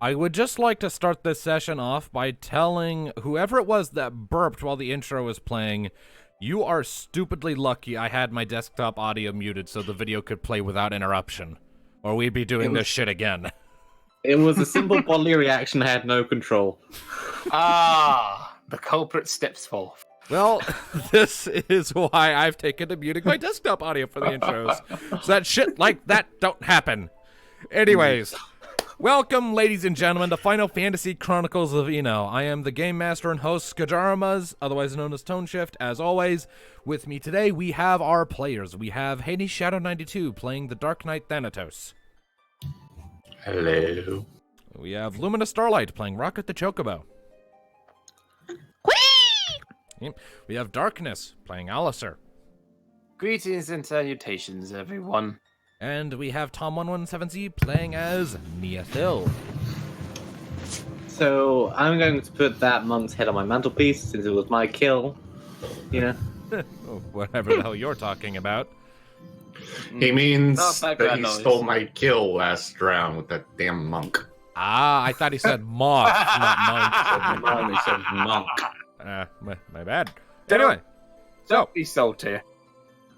I would just like to start this session off by telling whoever it was that burped while the intro was playing, you are stupidly lucky I had my desktop audio muted so the video could play without interruption, or we'd be doing this shit again. It was a simple bodily reaction. I had no control. The culprit steps forth. Well, this is why I've taken to muting my desktop audio for the intros, so that shit like that don't happen. Anyways, welcome, ladies and gentlemen, to Final Fantasy Chronicles of Eno. I am the Game Master and host, Skajaramaz, otherwise known as Tone Shift. As always, with me today, we have our players. We have Hades Shadow 92 playing the Dark Knight Thanatos. Hello. We have Luminous Starlight playing Rocket the Chocobo. Whee! We have Darkness playing Alicer. Greetings and salutations, everyone. And we have Tom117Z playing as Neathil. So I'm going to put that monk's head on my mantelpiece since it was my kill. You know? Whatever the hell you're talking about. He means Not that he noise. stole my kill last round with that damn monk. Ah, I thought he said moth, not monk. He said monk. My bad. Anyway, Don't be salty.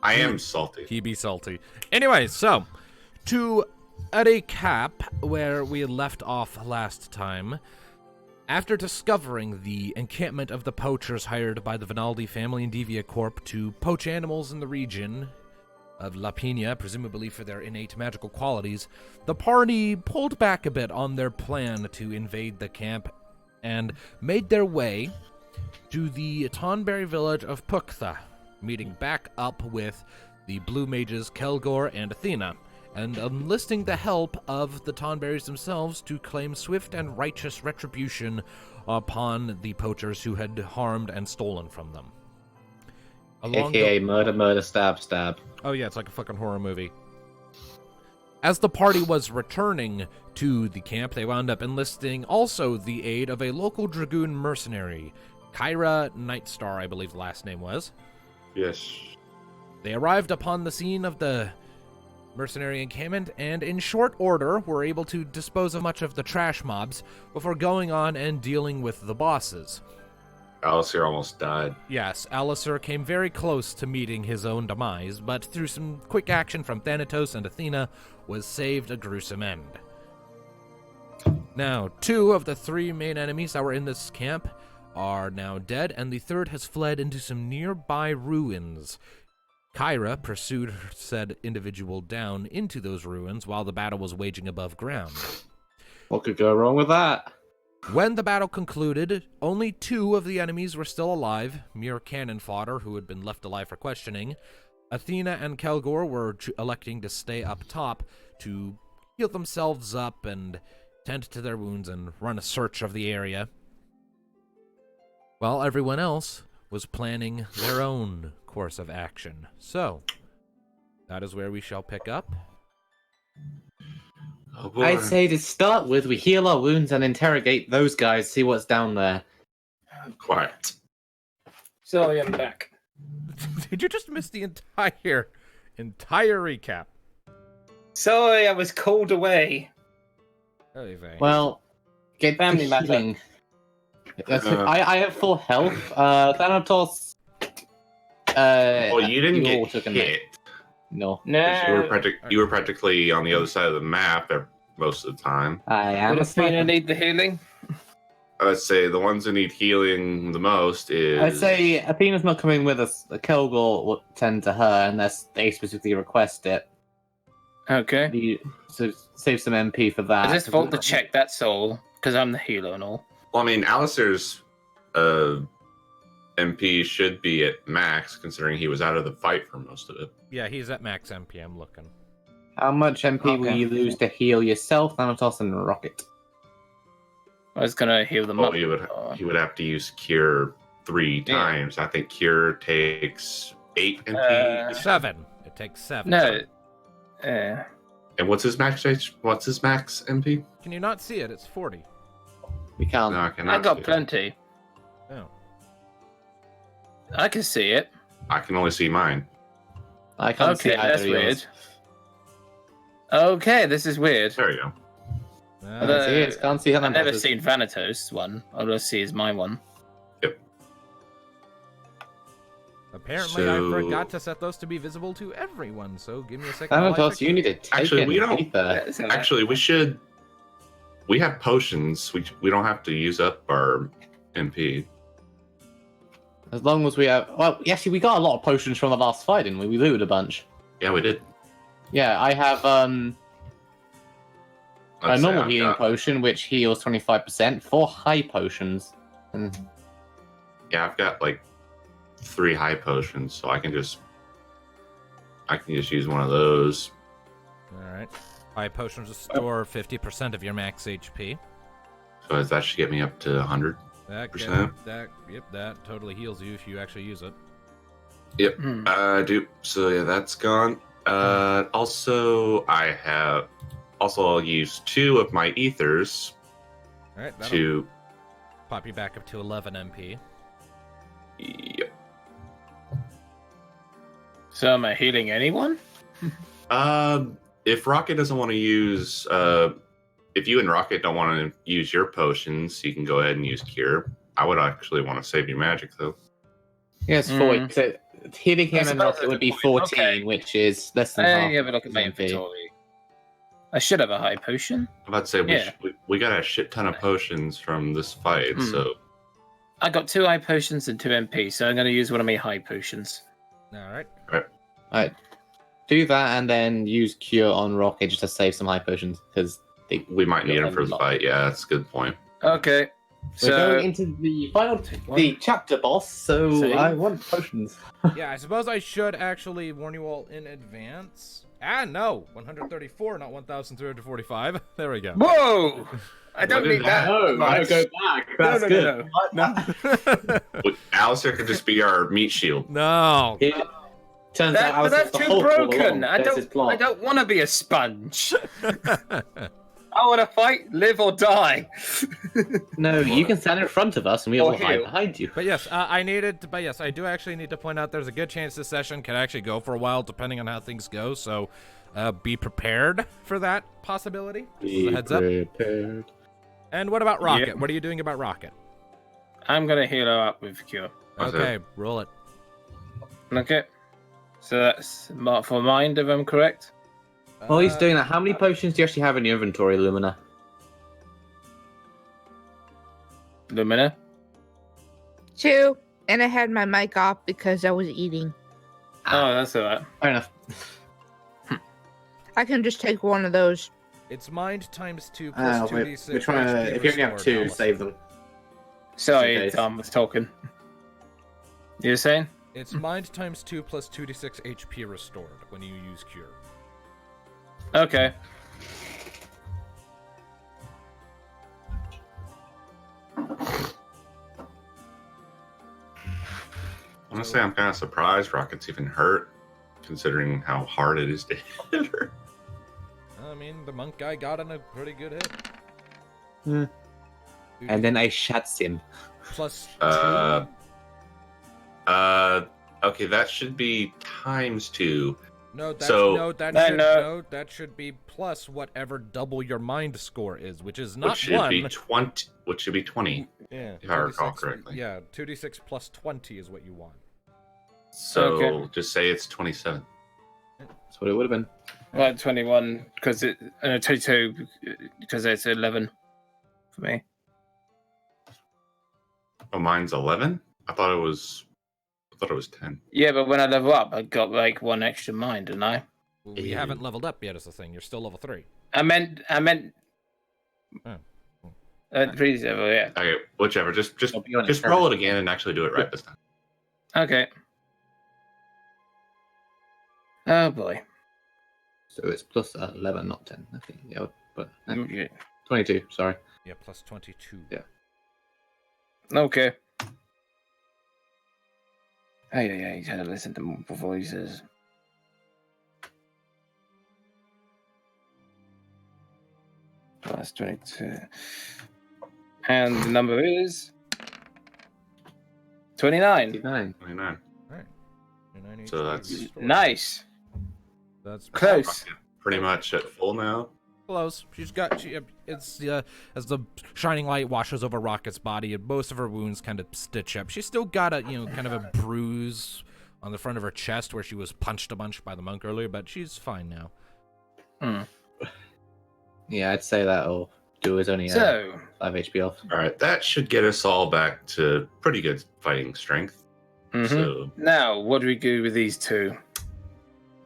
I am salty. he be salty. Anyway, so, to recap where we left off last time, after discovering the encampment of the poachers hired by the Vinaldi family and Devia Corp to poach animals in the region of La Pina, presumably for their innate magical qualities, the party pulled back a bit on their plan to invade the camp and made their way to the Tonberry village of Puktha, meeting back up with the Blue Mages Kelgor and Athena, and enlisting the help of the Tonberries themselves to claim swift and righteous retribution upon the poachers who had harmed and stolen from them. AKA murder, murder, stab, stab. Oh yeah, it's like a fucking horror movie. As the party was returning to the camp, they wound up enlisting also the aid of a local dragoon mercenary, Kyra Nightstar, I believe the last name was. Yes. They arrived upon the scene of the mercenary encampment and in short order were able to dispose of much of the trash mobs before going on and dealing with the bosses. Alistair almost died. Yes, Alicer came very close to meeting his own demise, but through some quick action from Thanatos and Athena, was saved a gruesome end. Now, 2 of the 3 main enemies that were in this camp are now dead, and the third has fled into some nearby ruins. Kyra pursued said individual down into those ruins while the battle was waging above ground. What could go wrong with that? When the battle concluded, only 2 of the enemies were still alive, mere cannon fodder who had been left alive for questioning. Athena and Kelgor were electing to stay up top to heal themselves up and tend to their wounds and run a search of the area, while everyone else was planning their own course of action. So, that is where we shall pick up. Oh boy. I'd say to start with, we heal our wounds and interrogate those guys, see what's down there. Quiet. Sorry, I'm back. Did you just miss the entire recap? Sorry, I was called away. Oh, very. Well, get Family the matter. healing. I have full health. Thanatos. Well, you didn't all get took a hit. No, 'Cause You No. were practically on the other side of the map most of the time. I am. Would Athena need the healing? I'd say the ones who need healing the most is... I'd say Athena's not coming with us. Kelgor will tend to her unless they specifically request it. Okay. So save some MP for that. I just want to check, that's all. Because I'm the healer and all. Well, I mean, Alistair's MP should be at max, considering he was out of the fight for most of it. Yeah, he's at max MP, I'm looking. How much MP will Okay. you lose to heal yourself, Thanatos, and Rocket? I was gonna heal them Well, up. he would have to use Cure 3 Yeah. times. I think Cure takes 8 MP. 7. It takes 7. No. And what's his max MP? Can you not see it? It's 40. We can't. No, I I cannot. got see it. plenty. Oh. I can see it. I can only see mine. I can't see Okay, either that's of yours. weird. Okay, this is weird. There you go. Can't see it. Can't see how I've that never matters. seen Vanitos one. All I see is my one. Apparently, So- I forgot to set those to be visible to everyone, so give me a second. while I Thanatos, fix you it. need to take Actually, it we and don't- keep that. Actually, we should. We have potions. We don't have to use up our MP. As long as we have... Well, actually, we got a lot of potions from the last fight, didn't we? We looted a bunch. Yeah, we did. Yeah, I have a Let's say normal I've healing got- potion, which heals 25%. 4 high potions. And Yeah, I've got like 3 high potions, so I can just use one of those. All right. High potions restore 50% of your max HP. So that should get me up to 100. That Percent. that totally heals you if you actually use it. Yep. Hmm. Do so. Yeah, that's gone. Also, I'll use 2 of my ethers All right. That'll to. pop you back up to 11 MP. Yep. So am I healing anyone? If Rocket doesn't want to use, if you and Rocket don't want to use your potions, you can go ahead and use Cure. I would actually want to save your magic though. yes, 40. So healing him and suppose Rocket would be that's 14, okay. which is less than Hey, half. have a look at my MP. inventory. I should have a high potion. I'm about to say Yeah. we got a shit ton of potions from this fight, Hmm. so I got 2 high potions and 2 MP, so I'm going to use one of my high potions. All right. Alright. Do that and then use Cure on Rocket just to save some high potions, because we might need Got them for a the lot. fight. Yeah, that's a good point. Okay. we're So going into the final, the chapter boss, so See? I want potions. Yeah, I suppose I should actually warn you all in advance. No, 134, not 1,345. There we go. whoa! I don't What is need that. No, much. go back. No, That's no, good. no. Alistair could just be our meat shield. No. It turns That, out but that's the too Hulk all broken. along. I There's his plot. don't want to be a sponge. I want to fight, live or die. No, you can stand in front of us and we Or will hide heal. behind you. But yes, but yes, I do actually need to point out there's a good chance this session can actually go for a while, depending on how things go. So, be prepared for that possibility. Just as a heads up. Prepared. And what about Rocket? Yeah. What are you doing about Rocket? I'm gonna heal her up with cure. What's Okay, roll it. Okay. So that's for mind, if I'm correct. While he's doing that, how many potions do you actually have in your inventory, Lumina? Lumina. 2, and I had my mic off because I was eating. Oh, that's alright. Fair enough. I can just take one of those. It's mind times 2 plus We're 2d6. trying to. HP If you only have restored, 2, Alice. save them. Sorry, Okay. Tom was talking. You were saying? It's mind times 2 plus 2d6 HP restored when you use Cure. Okay. Honestly, I'm kind of surprised Rocket's even hurt, considering how hard it is to hit her. I mean, the monk guy got in a pretty good hit. Hmm. And then I shot him. Plus 2. Okay, that should be times 2. No, that's, So- that should be plus whatever double your mind score is, which is not Which should 1. be 20. Which should be 20. Yeah, if I recall 2d6 correctly. Yeah, 2d6 plus 20 is what you want. So Okay. just say it's 27. That's what it would have been. Like 21, because 22, because it's 11 for me. Oh, mine's 11. I thought it was 10. Yeah, but when I level up, I got like 1 extra mind, didn't I? We Yeah. haven't leveled up yet, is the thing. You're still level 3. I meant. Oh. Previous level, yeah. Okay, whichever. Just I'll be honest, just roll it again and actually do it right this time. Okay. Oh boy. So it's plus 11, not 10. Okay, yeah, but Okay. 22. Sorry. Yeah, plus 22. Yeah. Okay. Yeah, he's had to listen to multiple voices. Plus 22. And the number is 29. 59. 29. Alright. So that's- Nice. That's Close. Pretty much at full now. Close. It's as the shining light washes over Rocket's body, and most of her wounds kind of stitch up. She's still got a kind of a bruise on the front of her chest where she was punched a bunch by the monk earlier, but she's fine now. Yeah, I'd say that'll do us only So, 5 HP off. All right, that should get us all back to pretty good fighting strength. So now what do we do with these two?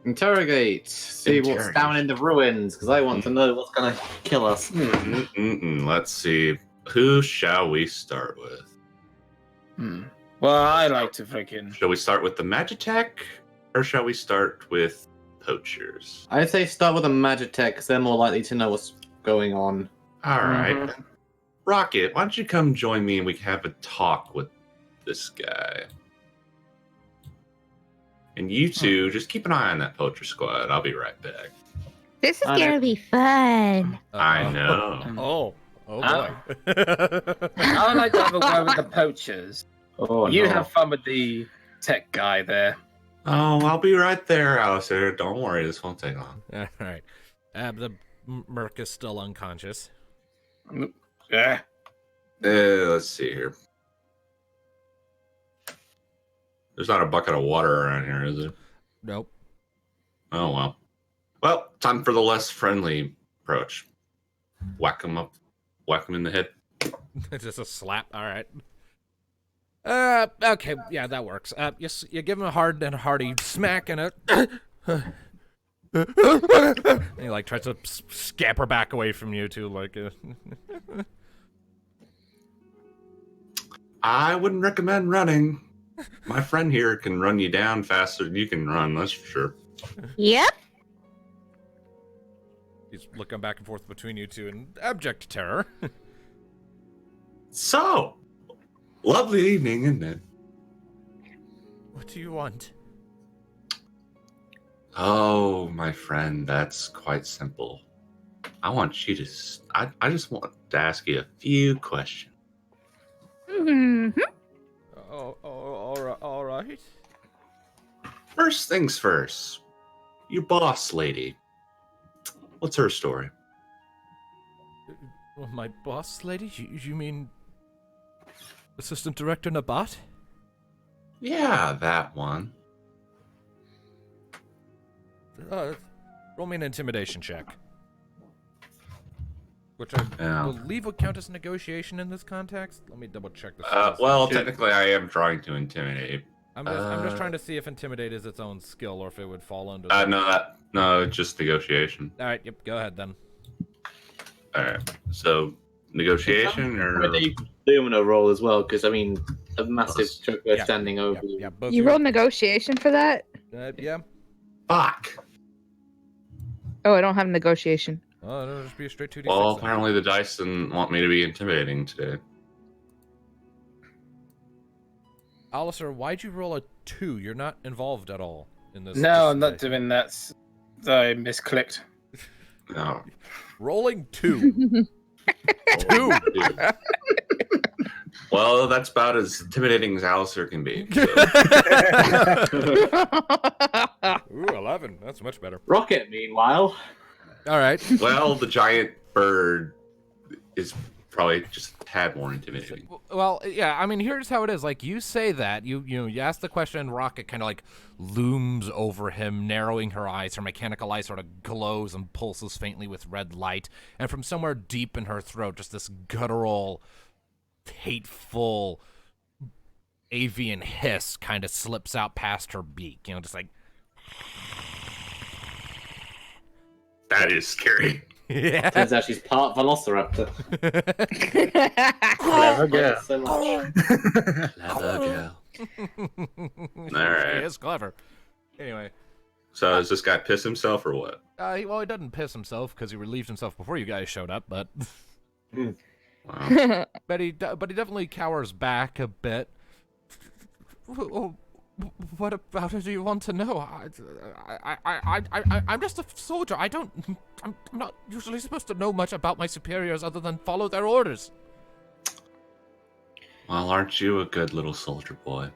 Interrogate. See what's Interrogate. down in the ruins, because I want to know what's going to kill us. let's see. Who shall we start with? Well, I like to freaking. Shall we start with the Magitech, or shall we start with poachers? I'd say start with a Magitech, because they're more likely to know what's going on. All right. Rocket, why don't you come join me and we can have a talk with this guy? And you two, just keep an eye on that poacher squad. I'll be right back. This is I gonna know. be fun. I know. Oh Ah. boy. I would like to have a word with the poachers. Oh, You no. have fun with the tech guy there. Oh, I'll be right there, Alistair. Don't worry, this won't take long. All right. The merc is still unconscious. Yeah. Let's see here. There's not a bucket of water around here, is there? Nope. Oh, well. Well, time for the less friendly approach. Whack him up. Whack him in the head. Just a slap. All right. Okay. Yeah, that works. You give him a hard and hearty smack and and he like tries to scamper back away from you too, like. I wouldn't recommend running. My friend here can run you down faster than you can run, that's for sure. Yep. He's looking back and forth between you two in abject terror. So, lovely evening, isn't it? What do you want? Oh, my friend, that's quite simple. I want you to... I just want to ask you a few questions. Mm-hmm. All right. First things first. Your boss lady. What's her story? Well, my boss lady? You mean Assistant Director Nabat? Yeah, that one. Roll me an intimidation check. Which I Yeah. believe would count as negotiation in this context. Let me double check this. Well, technically, I am trying to intimidate. I'm just trying to see if intimidate is its own skill or if it would fall under. No, just negotiation. All right, yep, go ahead then. All right. So, negotiation or Lumina roll as well, because I mean, a massive chunk Yeah. standing over you. Yeah, both You your- rolled negotiation for that? Yeah. fuck. Oh, I don't have negotiation. Oh, it'll just be a straight 2d6. Well, then. apparently the dice didn't want me to be intimidating today. Alistair, why'd you roll a 2? You're not involved at all in this. No, I'm this not doing that. I misclicked. No. Rolling 2. 2. Well, that's about as intimidating as Alistair can be. Ooh, 11. That's much better. Rocket, meanwhile. All right. Well, the giant bird is probably just a tad more intimidating. Well, yeah, I mean, here's how it is. Like, you say that, you ask the question, and Rocket kind of, like, looms over him, narrowing her eyes. Her mechanical eye sort of glows and pulses faintly with red light. And from somewhere deep in her throat, just this guttural, hateful, avian hiss kind of slips out past her beak. Just like... That is scary. Yeah. Turns out she's part Velociraptor. Clever girl. So much. Clever girl. She right. is clever. Anyway. So does this guy piss himself or what? He doesn't piss himself because he relieved himself before you guys showed up, but Wow. but he definitely cowers back a bit. What about it do you want to know? I'm just a soldier. I'm not usually supposed to know much about my superiors other than follow their orders. Well, aren't you a good little soldier boy?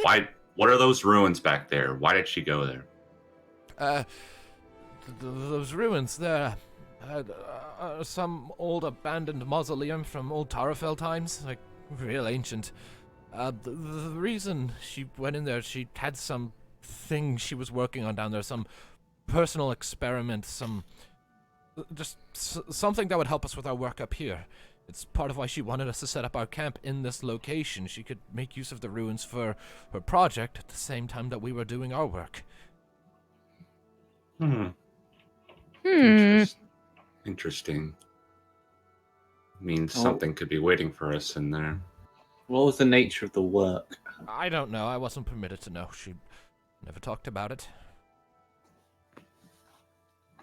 Why? What are those ruins back there? Why did she go there? Those ruins, some old abandoned mausoleum from old Tarafel times, like real ancient. The reason she went in there, she had some thing she was working on down there, some personal experiment, something that would help us with our work up here. It's part of why she wanted us to set up our camp in this location. She could make use of the ruins for her project at the same time that we were doing our work. Interesting. Means something could be waiting for us in there. What was the nature of the work? I don't know. I wasn't permitted to know. She never talked about it.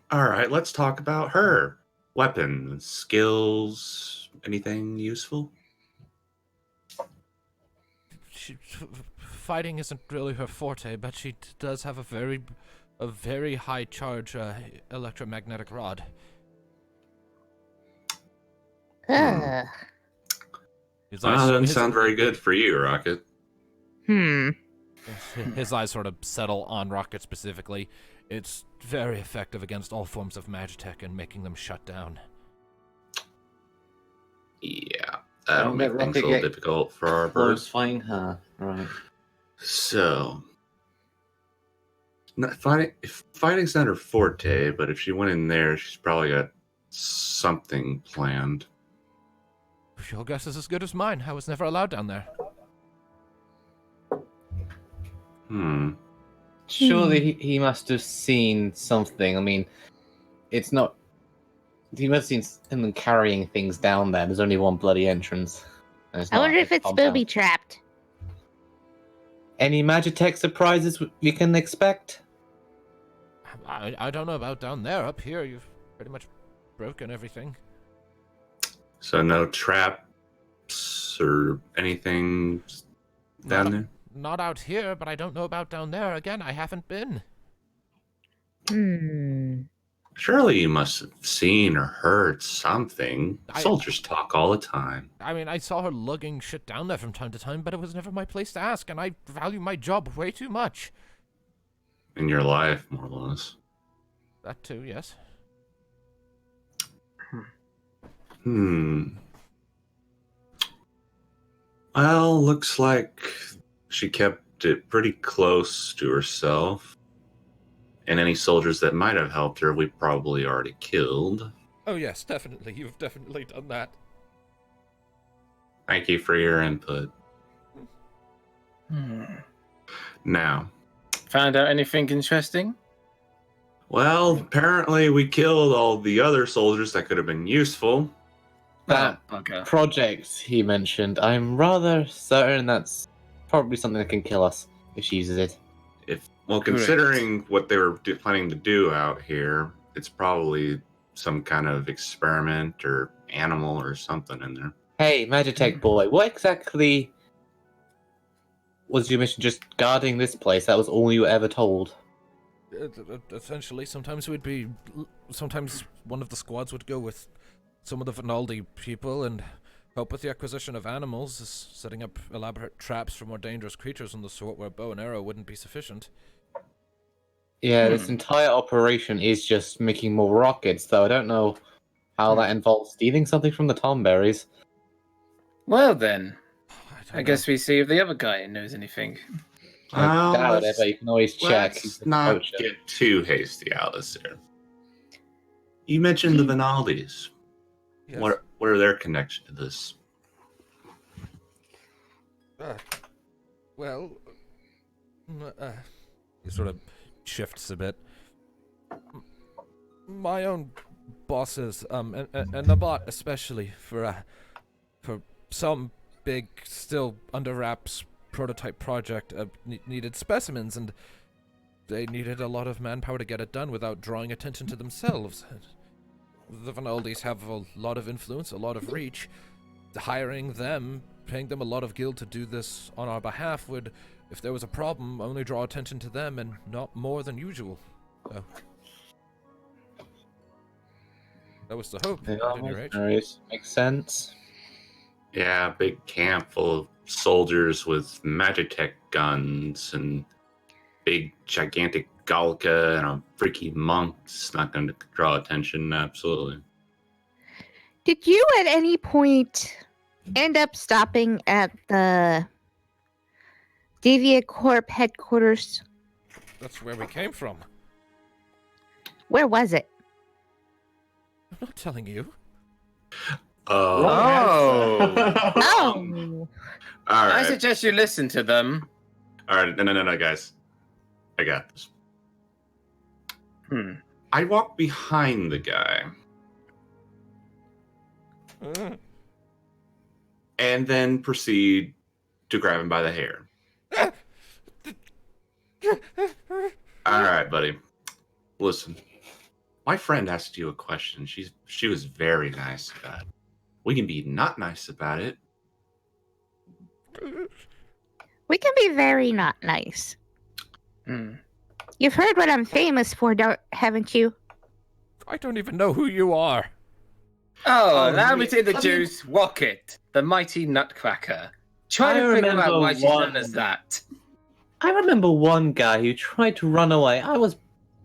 All right, let's talk about her. Weapons, skills, anything useful? Fighting isn't really her forte, but she does have a very high charge electromagnetic rod. Ugh. That doesn't sound very good for you, Rocket. His eyes sort of settle on Rocket specifically. It's very effective against all forms of magitech and making them shut down. Yeah, that'll make things a little difficult for our birds. Fighting her, right? So, fighting's not her forte, but if she went in there, she's probably got something planned. Your guess is as good as mine. I was never allowed down there. Surely he must have seen something. I mean, it's not. He must have seen him carrying things down there. There's only one bloody entrance. I wonder if it's booby trapped. Any Magitech surprises we can expect? I don't know about down there. Up here, you've pretty much broken everything. So no traps or anything down there? Not out here, but I don't know about down there. Again, I haven't been. Surely you must have seen or heard something. Soldiers talk all the time. I mean, I saw her lugging shit down there from time to time, but it was never my place to ask, and I value my job way too much. In your life, more or less. That too, yes. Well, looks like she kept it pretty close to herself. And any soldiers that might have helped her, we probably already killed. Oh yes, definitely. You've definitely done that. Thank you for your input. Now. Found out anything interesting? Well, apparently we killed all the other soldiers that could have been useful. That project he mentioned, I'm rather certain that's probably something that can kill us if she uses it. Considering what they were planning to do out here, it's probably some kind of experiment or animal or something in there. Hey, Magitech boy, what exactly was your mission? Just guarding this place? That was all you were ever told? Essentially, sometimes one of the squads would go with some of the Vinaldi people and help with the acquisition of animals, setting up elaborate traps for more dangerous creatures and the sort where bow and arrow wouldn't be sufficient. Yeah, this entire operation is just making more rockets, though I don't know how that involves stealing something from the Tomberries. Well then, I guess we see if the other guy knows anything. I doubt it, but you can always check. Let's not get too hasty, Alistair. You mentioned the Vinaldis. Yes. What are their connection to this? He sort of shifts a bit. My own bosses, and Nabat especially, for some big, still under wraps prototype project, needed specimens, and they needed a lot of manpower to get it done without drawing attention to themselves. The Vinaldis have a lot of influence, a lot of reach. Hiring them, paying them a lot of gil to do this on our behalf would, if there was a problem, only draw attention to them and not more than usual. So, that was the hope, at any rate. Makes sense. Yeah, big camp full of soldiers with Magitech guns and big, gigantic Galka and a freaky monk. It's not going to draw attention, absolutely. Did you at any point end up stopping at the Deviant Corp headquarters? That's where we came from. Where was it? I'm not telling you. Oh. Oh, All I right. suggest you listen to them. All right. No, guys. I got this. Hmm. I walk behind the guy and then proceed to grab him by the hair. All right, buddy. Listen, my friend asked you a question. She was very nice about it. We can be not nice about it. we can be very not nice. Hmm. You've heard what I'm famous for, haven't you? I don't even know who you are. Oh, Oh, allow me really? to introduce Rocket, the mighty nutcracker. Try I to figure remember out why she's known one- as that. I remember one guy who tried to run away. I was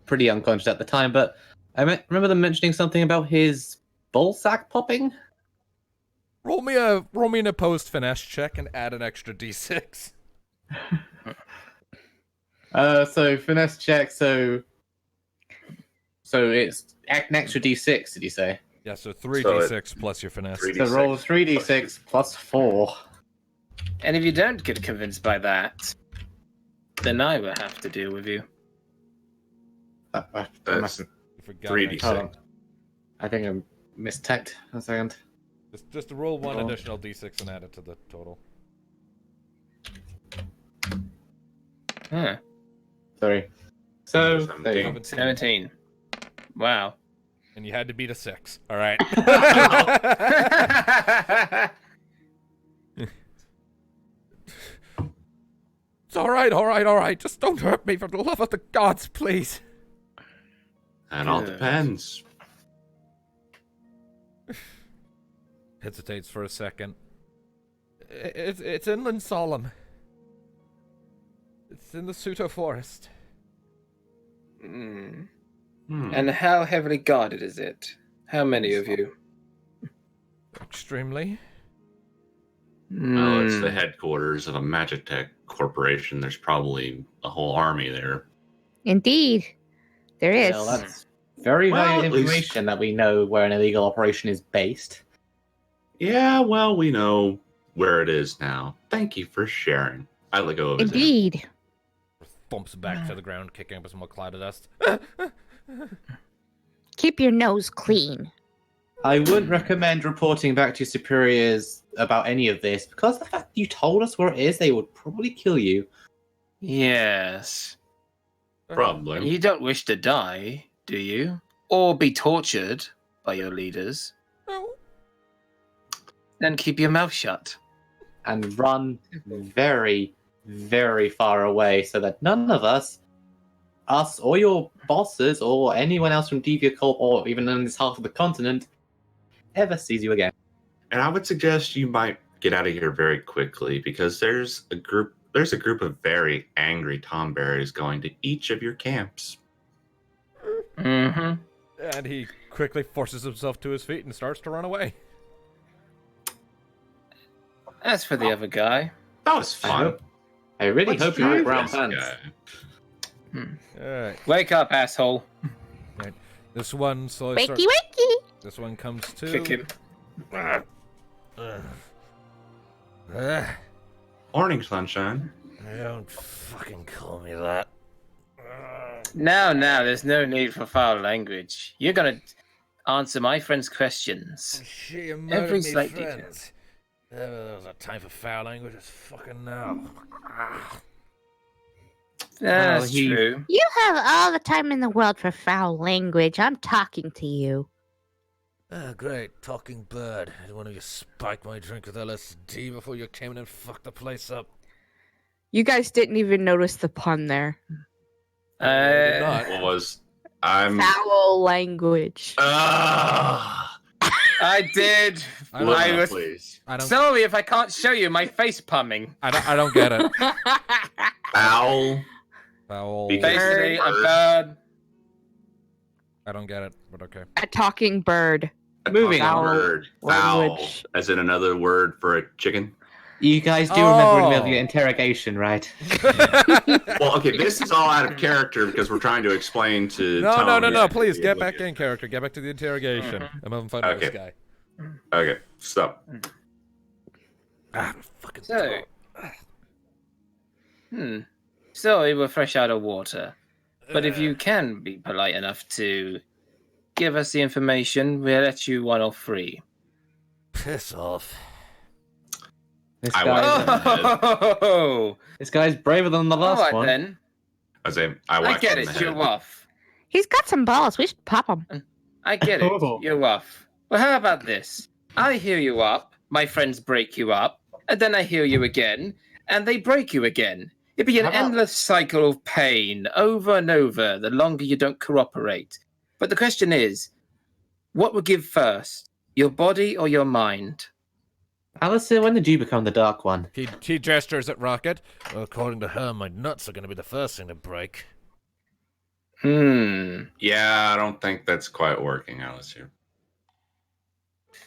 pretty unconscious at the time, but remember them mentioning something about his ball sack popping. Roll me an opposed finesse check and add an extra d6. So finesse check. So it's an extra d6. Did you say? Yeah, so 3d6 plus your finesse. 3d6 So roll 3d6 plus 4. And if you don't get convinced by that, then I will have to deal with you. I That's mustn't. You forgot 3d6. Hold on. I think I mistyped. A second. Just roll one Oh. additional d6 and add it to the total. Huh. Sorry. So 17. 17. Wow. And you had to beat a 6. All right. It's all right. Just don't hurt me for the love of the gods, please. That all Good. depends. Hesitates for a second. It's inland Solemn. It's in the Suto Forest. Hmm. Hmm. And how heavily guarded is it? How many of you? Extremely. Well, it's the Hmm. headquarters of a Magitech corporation. There's probably a whole army there. Indeed, there is. Well, that's very Well, valuable at least- information that we know where an illegal operation is based. Yeah, well, we know where it is now. Thank you for sharing. I let go of his hand. Indeed. Thumps back to the ground, kicking up some more cloud of dust. Keep your nose clean. I wouldn't recommend reporting back to your superiors about any of this because the fact you told us where it is, they would probably kill you. Yes. Probably. You don't wish to die, do you? Or be tortured by your leaders? No. Then keep your mouth shut. And run very, very far away so that none of us or your bosses or anyone else from Devia Corp or even in this half of the continent ever sees you again. And I would suggest you might get out of here very quickly because there's a group of very angry Tomberries going to each of your camps. Mm-hmm. And he quickly forces himself to his feet and starts to run away. As for the other guy, That was fun. I really Let's hope you have drive brown this pants. guy. Alright. wake up, asshole. This one slowly starts. Wakey, wakey. This one comes to. Kick him. Morning, sunshine. Don't fucking call me that. Now, there's no need for foul language. You're gonna answer my friend's questions. She Every murdered me slight detail. friends. There's a time for foul language. It's fucking now. That's he- true. You have all the time in the world for foul language. I'm talking to you. Oh, great. Talking bird. Did one of you spike my drink with LSD before you came in and fucked the place up? You guys didn't even notice the pun there. did not. What was I'm Foul language. I did. I don't I know, was please. I don't. sorry if I can't show you my face pumming. I don't get it. Foul Foul. Because- Basically, a Bird. bird. I don't get it, but okay. A talking bird. Moving Foul on. bird. Foul, Language. as in another word for a chicken. You guys do remember in the middle of Oh. your interrogation, right? Well, okay, this is all out of character because we're trying to explain to No, Tom no, no, no! that Please he get looked back at- in character. Get back to the interrogation. I'm having fun with this Okay. guy. Okay, stop. Fucking. So, So we're fresh out of water. But if you can be polite enough to give us the information, we'll let you one off free. Piss off. This I guy, Oh, this guy's braver than the all last right one. then. I I whacked get him in it. the You're head. off. He's got some balls. We should pop him. I get it. Oh. You're off. Well, how about this? I heal you up. My friends break you up, and then I heal you again, and they break you again. It'd be an How about- endless cycle of pain over and over the longer you don't cooperate. But the question is, what will give first, your body or your mind? Alistair, when did you become the Dark One? He gestures at Rocket. Well, according to her, my nuts are going to be the first thing to break. Yeah, I don't think that's quite working, Alistair.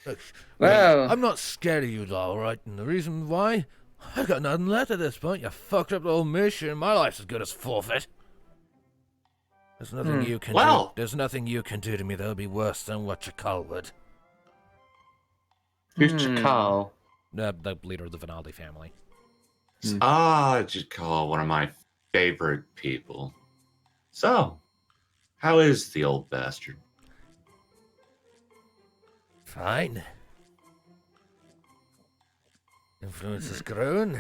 Look, Well- I'm not scared of you, all right? And the reason why? I got nothing left at this point. You fucked up the whole mission. My life's as good as forfeit. There's nothing you can do. Well- There's nothing you can do to me that'll be worse than what you call would. Who's Chakal? The leader of the Vinaldi family. Jakal, one of my favorite people. So, how is the old bastard? Fine. Influence is growing.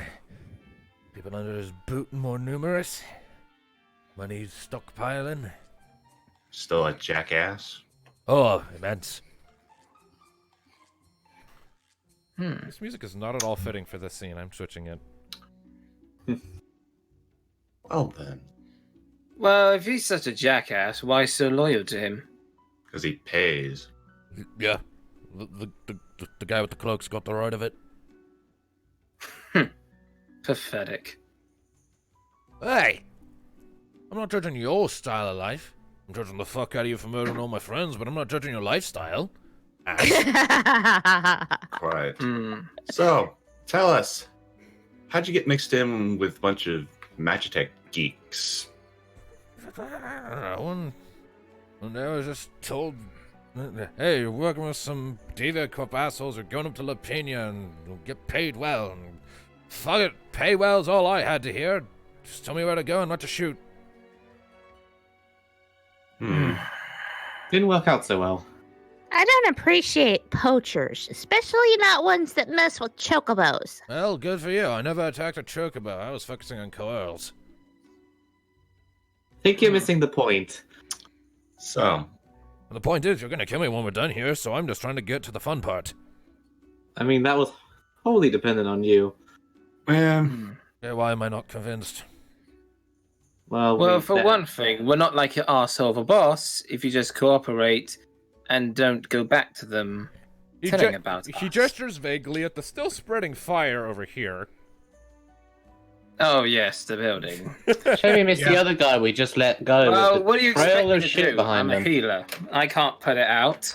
People under his boot more numerous. Money's stockpiling. Still a jackass? Oh, immense. This music is not at all fitting for this scene. I'm switching it. Well then, Well, if he's such a jackass, why so loyal to him? because he pays. Yeah. The guy with the cloak's got the right of it. Pathetic. Hey! I'm not judging your style of life. I'm judging the fuck out of you for murdering all my friends, but I'm not judging your lifestyle. Quiet. So, tell us, how'd you get mixed in with a bunch of Magitech geeks? I don't know. One day I was just told, hey, you're working with some Diva Corp assholes, you're going up to La Pena and you'll get paid well. And fuck it, pay well's all I had to hear. Just tell me where to go and not to shoot. Didn't work out so well. I don't appreciate poachers, especially not ones that mess with chocobos. Well, good for you. I never attacked a chocobo. I was focusing on coils. I think you're missing the point. So, And the point is, you're gonna kill me when we're done here, so I'm just trying to get to the fun part. I mean, that was wholly dependent on you. man, Yeah, why am I not convinced? Well, for one thing, we're not like your arsehole of a boss if you just cooperate and don't go back to them telling about it. He gestures vaguely at the still spreading fire over here. Oh, yes, the building. Shame we missed the other guy we just let go. Well, with the what do you expect trail me of to shit do? behind I'm a him. healer. I can't put it out.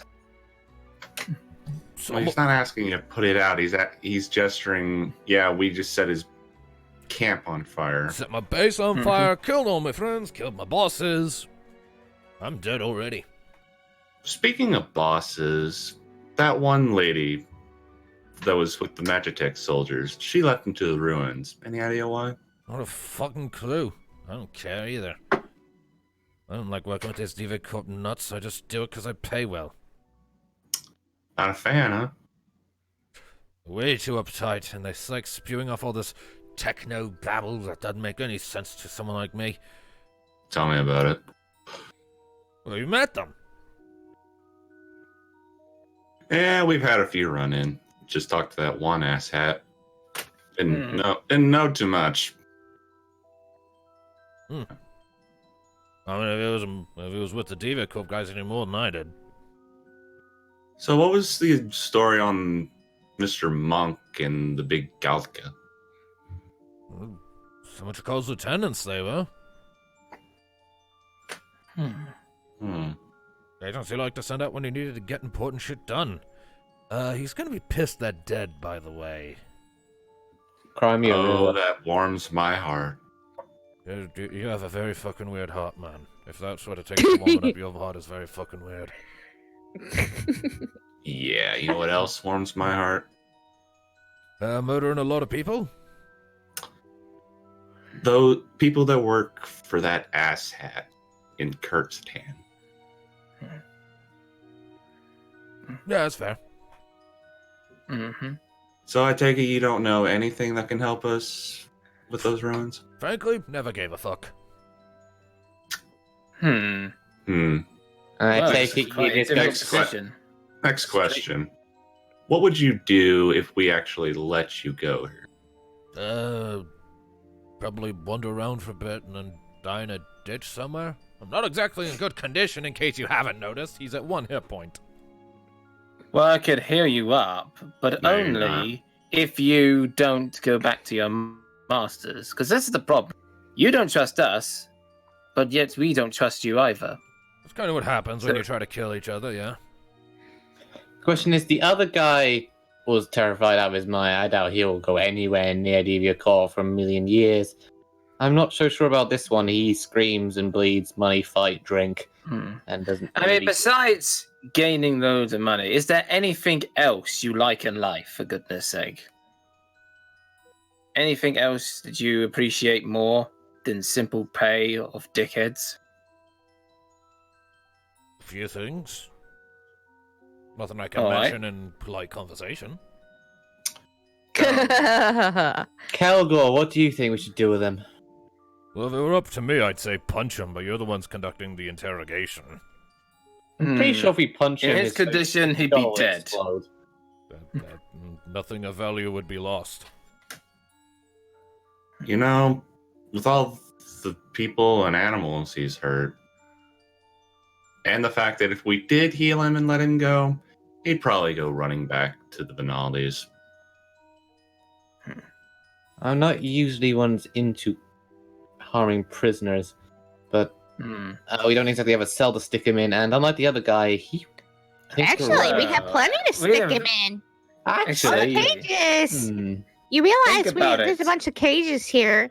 So, well, he's not asking you to put it out. He's gesturing. Yeah, we just set his camp on fire. set my base on fire, killed all my friends, killed my bosses. I'm dead already. Speaking of bosses, that one lady that was with the Magitech soldiers, she left into the ruins. Any idea why? Not a fucking clue. I don't care either. I don't like working with these Diva Corp nuts. I just do it because I pay well. Not a fan, huh? Way too uptight, and they like spewing off all this techno babble that doesn't make any sense to someone like me. Tell me about it. Well, you met them. Yeah, we've had a few run-in. Just talked to that one asshat. Didn't know too much. I mean, if it was with the Diva Corp guys, any more than I did. So what was the story on Mr. Monk and the big Galka? So much calls lieutenants they were. Agency like to send out when he needed to get important shit done. He's gonna be pissed that dead, by the way. Cry me a Oh, river. that warms my heart. You have a very fucking weird heart, man. If that's what it takes to warm it up, your heart is very fucking weird. Yeah, you know what else warms my heart? Murdering a lot of people? Those people that work for that asshat in Kirkstown. Yeah, that's fair. Mm-hmm. So I take it you don't know anything that can help us with those ruins? Frankly, never gave a fuck. Hmm. And I Well, take it's it quite you a just difficult go, decision. Next question. What would you do if we actually let you go here? Probably wander around for a bit and then die in a ditch somewhere. I'm not exactly in good condition, in case you haven't noticed. He's at 1 hit point. Well, I could heal you up, but No, you're only if you don't go back to your masters. Because this is the problem. You don't trust us, but yet we don't trust you either. That's kind of what happens when you try to kill each other, yeah? question is, the other guy was terrified out of his mind. I doubt he'll go anywhere near Devia Core for a million years. I'm not so sure about this one. He screams and bleeds, money, fight, drink, and doesn't. I mean, besides gaining loads of money, is there anything else you like in life, for goodness sake? Anything else that you appreciate more than simple pay of dickheads? A few things. Nothing I can All right. mention in polite conversation. Kelgor, what do you think we should do with him? Well, if it were up to me, I'd say punch him, but you're the ones conducting the interrogation. I'm pretty sure if we punch him, In his condition, he'd be skull will dead. explode. Nothing of value would be lost. You know, with all the people and animals he's hurt, and the fact that if we did heal him and let him go, he'd probably go running back to the Benaldis. I'm not usually one's into harming prisoners, but we don't exactly have a cell to stick him in. And unlike the other guy, he Actually, we have plenty to we stick have- him in. actually. Cages. Hmm. You realize Think about there's it. a bunch of cages here.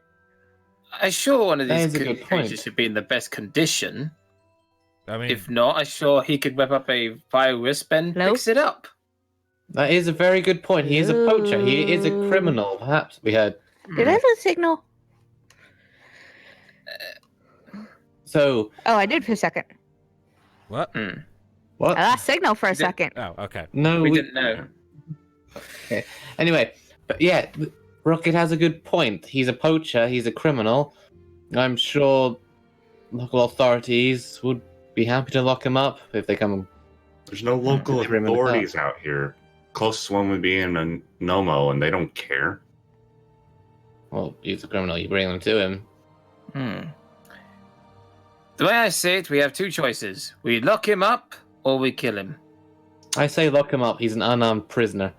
I'm sure one of That these is a good point. cages should be in the best condition. I mean, If not, I'm sure he could whip up a fire wisp and Hello? fix it up. That is a very good point. He is a poacher. He is a criminal. Perhaps we heard. Did I lose signal? So Oh, I did for a second. what? what? I lost signal for a Did- second. Oh, okay. No, We didn't know. Okay. Anyway, but yeah, Rocket has a good point. He's a poacher. He's a criminal. I'm sure local authorities would be happy to lock him up if they come. There's no local They bring him in the car. authorities out here. Closest one would be in a Nomo, and they don't care. Well, he's a criminal. You bring them to him. The way I see it, we have two choices. We lock him up or we kill him. I say lock him up. He's an unarmed prisoner.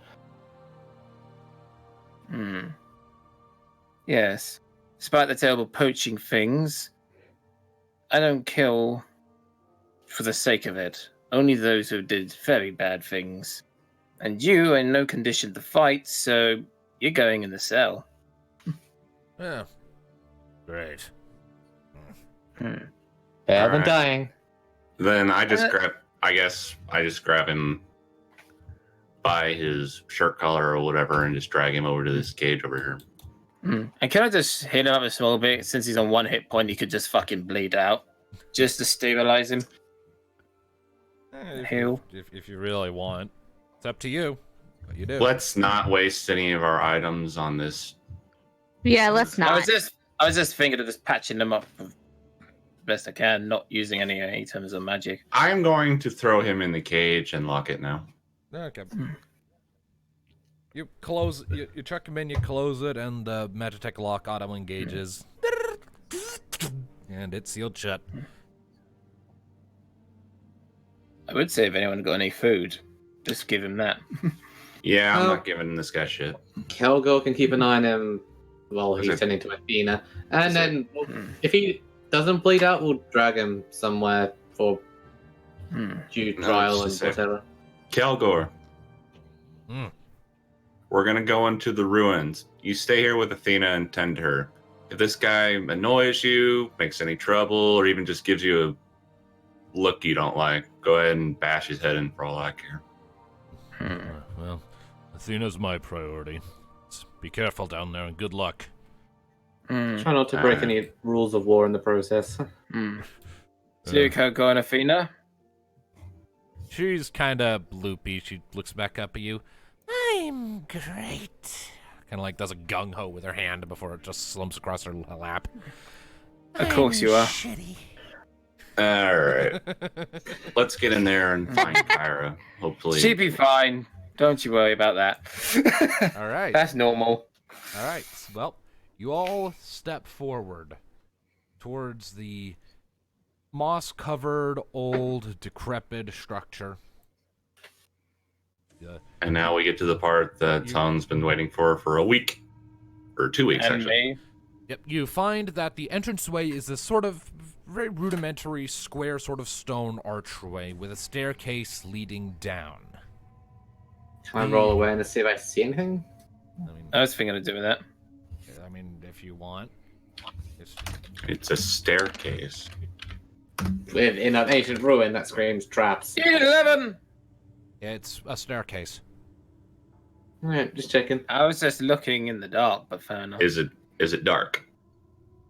Yes. Despite the terrible poaching things, I don't kill for the sake of it. Only those who did very bad things. And you are in no condition to fight, so you're going in the cell. Yeah. Great. Better than Alright. dying. Then I just Uh, grab him by his shirt collar or whatever and just drag him over to this cage over here. And can I just hit him up a small bit? Since he's on 1 hit point, he could just fucking bleed out. Just to stabilize him. Heal. If you really want. It's up to you. What you do. Let's not waste any of our items on this. Yeah, let's I not. was just thinking of just patching them up best I can, not using any items of magic. I'm going to throw him in the cage and lock it now. Okay. You close. You chuck him in. You close it, and the Magitech lock auto engages, and it's sealed shut. I would say if anyone got any food, just give him that. Yeah, I'm Well- not giving this guy shit. Kelgo can keep an eye on him while Is he's it- tending to Athena. And is then, if he doesn't bleed out, we'll drag him somewhere for due No, trial it's and just a- whatever. Kelgor, Hmm. we're gonna go into the ruins. You stay here with Athena and tend her. If this guy annoys you, makes any trouble, or even just gives you a look you don't like, go ahead and bash his head in for all I care. Well, Athena's my priority. So be careful down there and good luck. Hmm. Try not to break any rules of war in the process. Zuko, go on, Athena. She's kind of loopy. She looks back up at you. I'm great. Kind of like does a gung ho with her hand before it just slumps across her lap. Of course you are. Shitty. All right, let's get in there and find Kyra. Hopefully, She'd be fine. Don't you worry about that. All right. That's normal. All right. Well, you all step forward towards the moss-covered, old, decrepit structure. And now we get to the part that Tom's been waiting for a week, or 2 weeks And actually. me. Yep. You find that the entranceway is this sort of very rudimentary, square sort of stone archway with a staircase leading down. Can I roll awareness to see if I see anything? I was thinking of doing that. I mean, if you want. It's a staircase. In an ancient ruin that screams traps. 11! It's a staircase. Alright, just checking. I was just looking in the dark, but fair enough. Is it dark?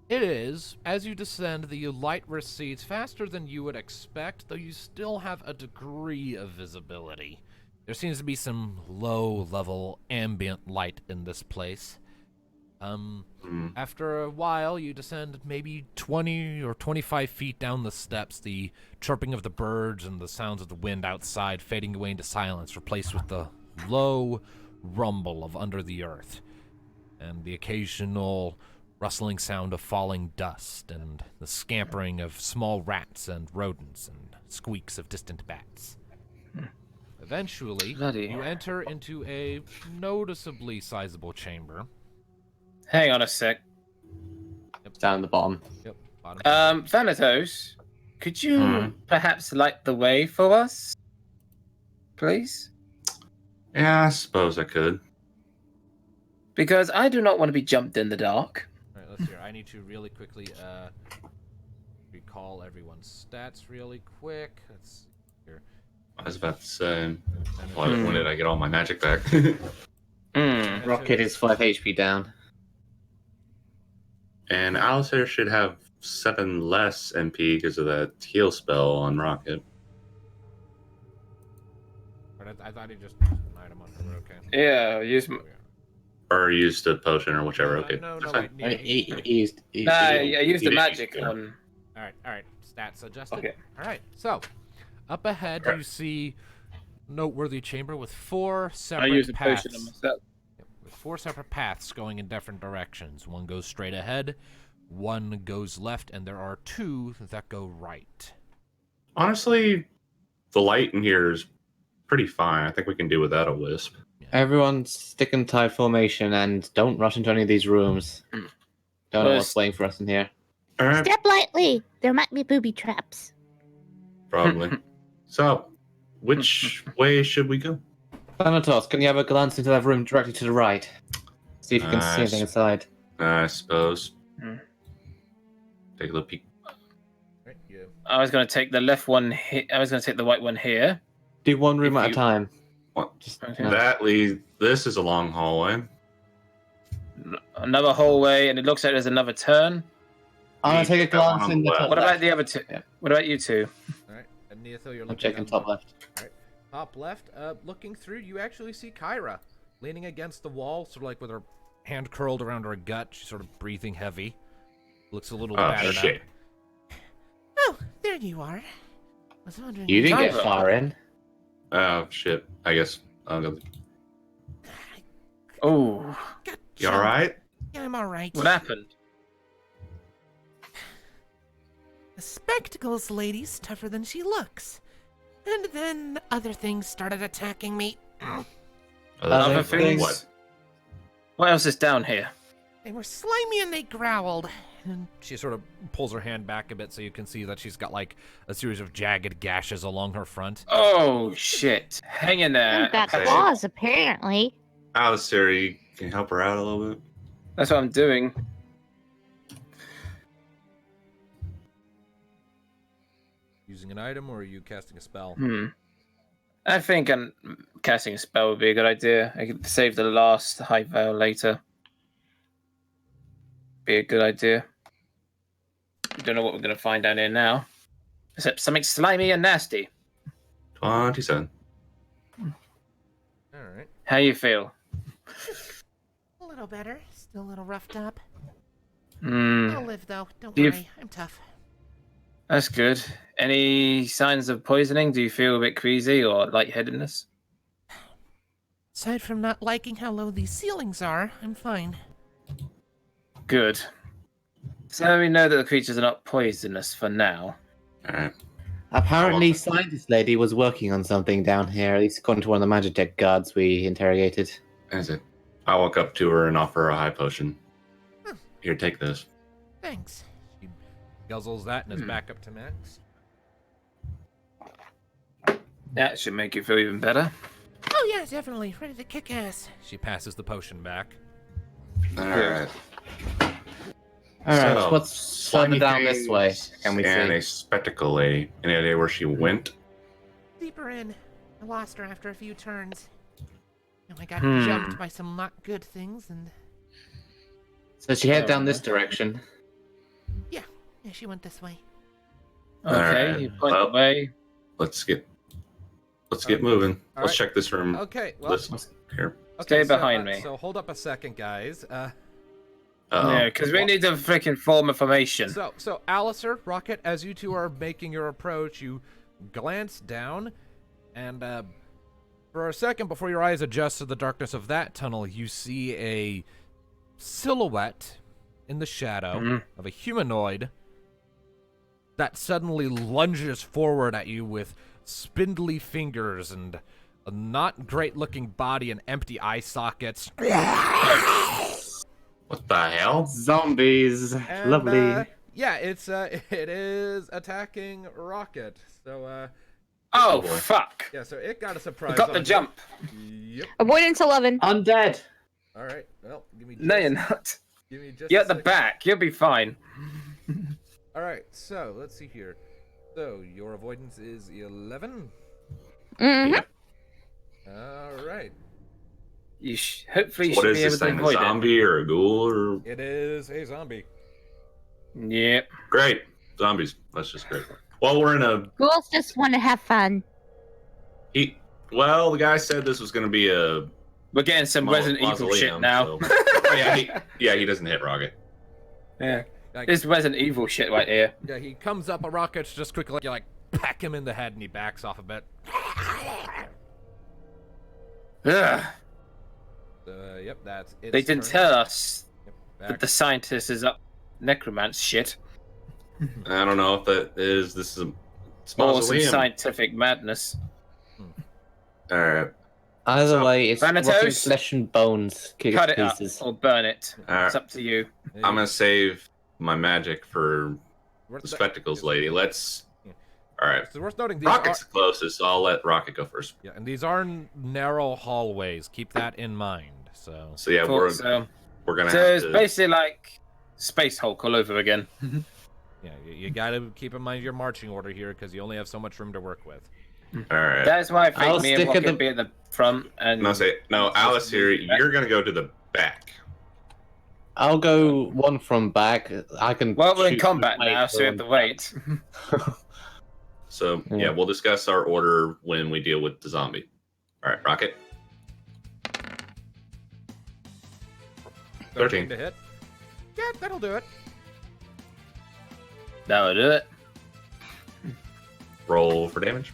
It is. As you descend, the light recedes faster than you would expect, though you still have a degree of visibility. There seems to be some low-level ambient light in this place. After a while, you descend maybe 20 or 25 feet down the steps, the chirping of the birds and the sounds of the wind outside fading away into silence, replaced with the low rumble of under the earth, and the occasional rustling sound of falling dust, and the scampering of small rats and rodents, and squeaks of distant bats. Eventually, Bloody. you enter into a noticeably sizable chamber. Hang on a sec. Down the bottom. Yep, bottom. Thanatos, could you perhaps light the way for us? Please? Yeah, I suppose I could. Because I do not want to be jumped in the dark. All right, let's hear. I need to really quickly recall everyone's stats really quick. Let's see here. I was about to say, when did I get all my magic back? Rocket is 5 HP down. And Alistair should have 7 less MP because of that heal spell on Rocket. But I thought he just used an item on her, okay. Yeah, use. Or used a potion or whichever. Okay. No, That's wait. fine. He used. Nah, I used You the did magic use it. on. All right. Stats adjusted. Okay. All right. So, up ahead you see noteworthy chamber with 4 I separate used a paths. potion on myself. Yep, with 4 separate paths going in different directions. One goes straight ahead, one goes left, and there are 2 that go right. Honestly, the light in here is pretty fine. I think we can do without a wisp. Everyone stick in tight formation and don't rush into any of these rooms. Don't know what's waiting for us in here. All right, Step lightly. There might be booby traps. probably. So, which way should we go? Thanatos, can you have a glance into that room directly to the right? See if you can see anything inside. I suppose. Hmm. Take a little peek. Right, yeah. I was going to take the left one here. I was going to take the white one here. Do one room If at a you- time. What? Just, Okay. no. That leads. This is a long hallway. Another hallway, and it looks like there's another turn. I'm gonna take a That one glance on in the the left. top What left. about the other two? Yeah. What about you two? All right. And Neothil, you're I'm looking checking on top the- left. Top left, looking through, you actually see Kyra leaning against the wall, sort of like with her hand curled around her gut. She's sort of breathing heavy. Looks a little Oh battered shit! up. Oh, there you are. I was wondering. You didn't get Kyra. far in. Oh shit! I guess I'll go. Oh, Got You all right? Yeah, I'm all right. what happened? The spectacles lady's tougher than she looks. And then other things started attacking me. Other things? things? What else is down here? They were slimy and they growled. And she sort of pulls her hand back a bit so you can see that she's got like a series of jagged gashes along her front. Oh shit! Hang in there. I've got Okay. claws, apparently. Alice, Siri, can you help her out a little bit? That's what I'm doing. Using an item, or are you casting a spell? I think casting a spell would be a good idea. I could save the last high veil later. Be a good idea. Don't know what we're gonna find down here now, except something slimy and nasty. 27. All right. How you feel? A little better. Still a little roughed up. Hmm. I'll live, though. Don't You've- worry. I'm tough. That's good. Any signs of poisoning? Do you feel a bit queasy or lightheadedness? Aside from not liking how low these ceilings are, I'm fine. Good. So we know that the creatures are not poisonous for now. Alright. Apparently, Okay. scientist lady was working on something down here. At least according to one of the Magitech guards we interrogated. That's it. I walk up to her and offer her a high potion. Hmm. Here, take this. Thanks. She guzzles that and is back up to max. That should make you feel even better. Oh, yeah, definitely. Ready to kick ass. She passes the potion back. Alright. Alright, So, what's further down this way? Can we And see? a spectacle lady. Any idea where she went? Deeper in. I lost her after a few turns. And I got Hmm. jumped by some not good things, and So she head down this direction. yeah, she went this way. Okay, Alright, you point well- the way. Let's get moving. All Let's right. check this room. Okay, well, This here. Stay so, behind me. So hold up a second, guys. Uh-oh. Yeah, because we need to freaking form a formation. So Alistair, Rocket, as you two are making your approach, you glance down, and for a second before your eyes adjust to the darkness of that tunnel, you see a silhouette in the shadow Mhm. of a humanoid that suddenly lunges forward at you with spindly fingers and a not great looking body and empty eye sockets. What the hell? Zombies. And, Lovely. yeah, it is attacking Rocket. So Oh, boy. fuck. yeah, so it got a We surprise. got on the you. jump. Yep. Avoidance 11. Undead. All right. Well, give me. No, just- you're not. Give me just. You're a at the second. back. You'll be fine. All right. So let's see here. So your avoidance is 11. Mm-hmm. All right. You hopefully you What should is be able this to thing? A avoid zombie or a ghoul or? It is a zombie. it. Yep. Great. Zombies. That's just great. Well, we're in a Ghouls just want to have fun. Well, the guy said this was going to be a We're getting some Resident Evil shit mausoleum, now. so- Oh, yeah, he doesn't hit Rocket. Yeah. Like, This Resident Evil shit right here. yeah, he comes up a rocket just quickly. You like pack him in the head, and he backs off a bit. Ugh. Yep, that's it. They didn't tell us Back. that the scientist is up necromance shit. I don't know if that is. This is a it's Or some mausoleum. scientific madness. All right. Either So, way, it's Thanatos? rotting flesh and bones. Cut it up pieces. or burn it. All right. It's up to you. I'm gonna save my magic for Worth the the- spectacles lady. Let's. All right. It's worth noting these Rocket's are, the closest, so I'll let Rocket go first. yeah, and these are narrow hallways. Keep that in mind. So So yeah, Thought so. we're gonna So have it's to. basically like Space Hulk all over again. yeah, you gotta keep in mind your marching order here because you only have so much room to work with. All right. That's why I I'll think me and stick at Rocket the- be at the front and No, Alice here. You're gonna go to the back. I'll go one from back. I can. Well, we're in shoot combat from now, so we have to wait. So Yeah. yeah, we'll discuss our order when we deal with the zombie. All right, Rocket. 13. to hit. Yeah, that'll do it. That'll do it. Roll for damage.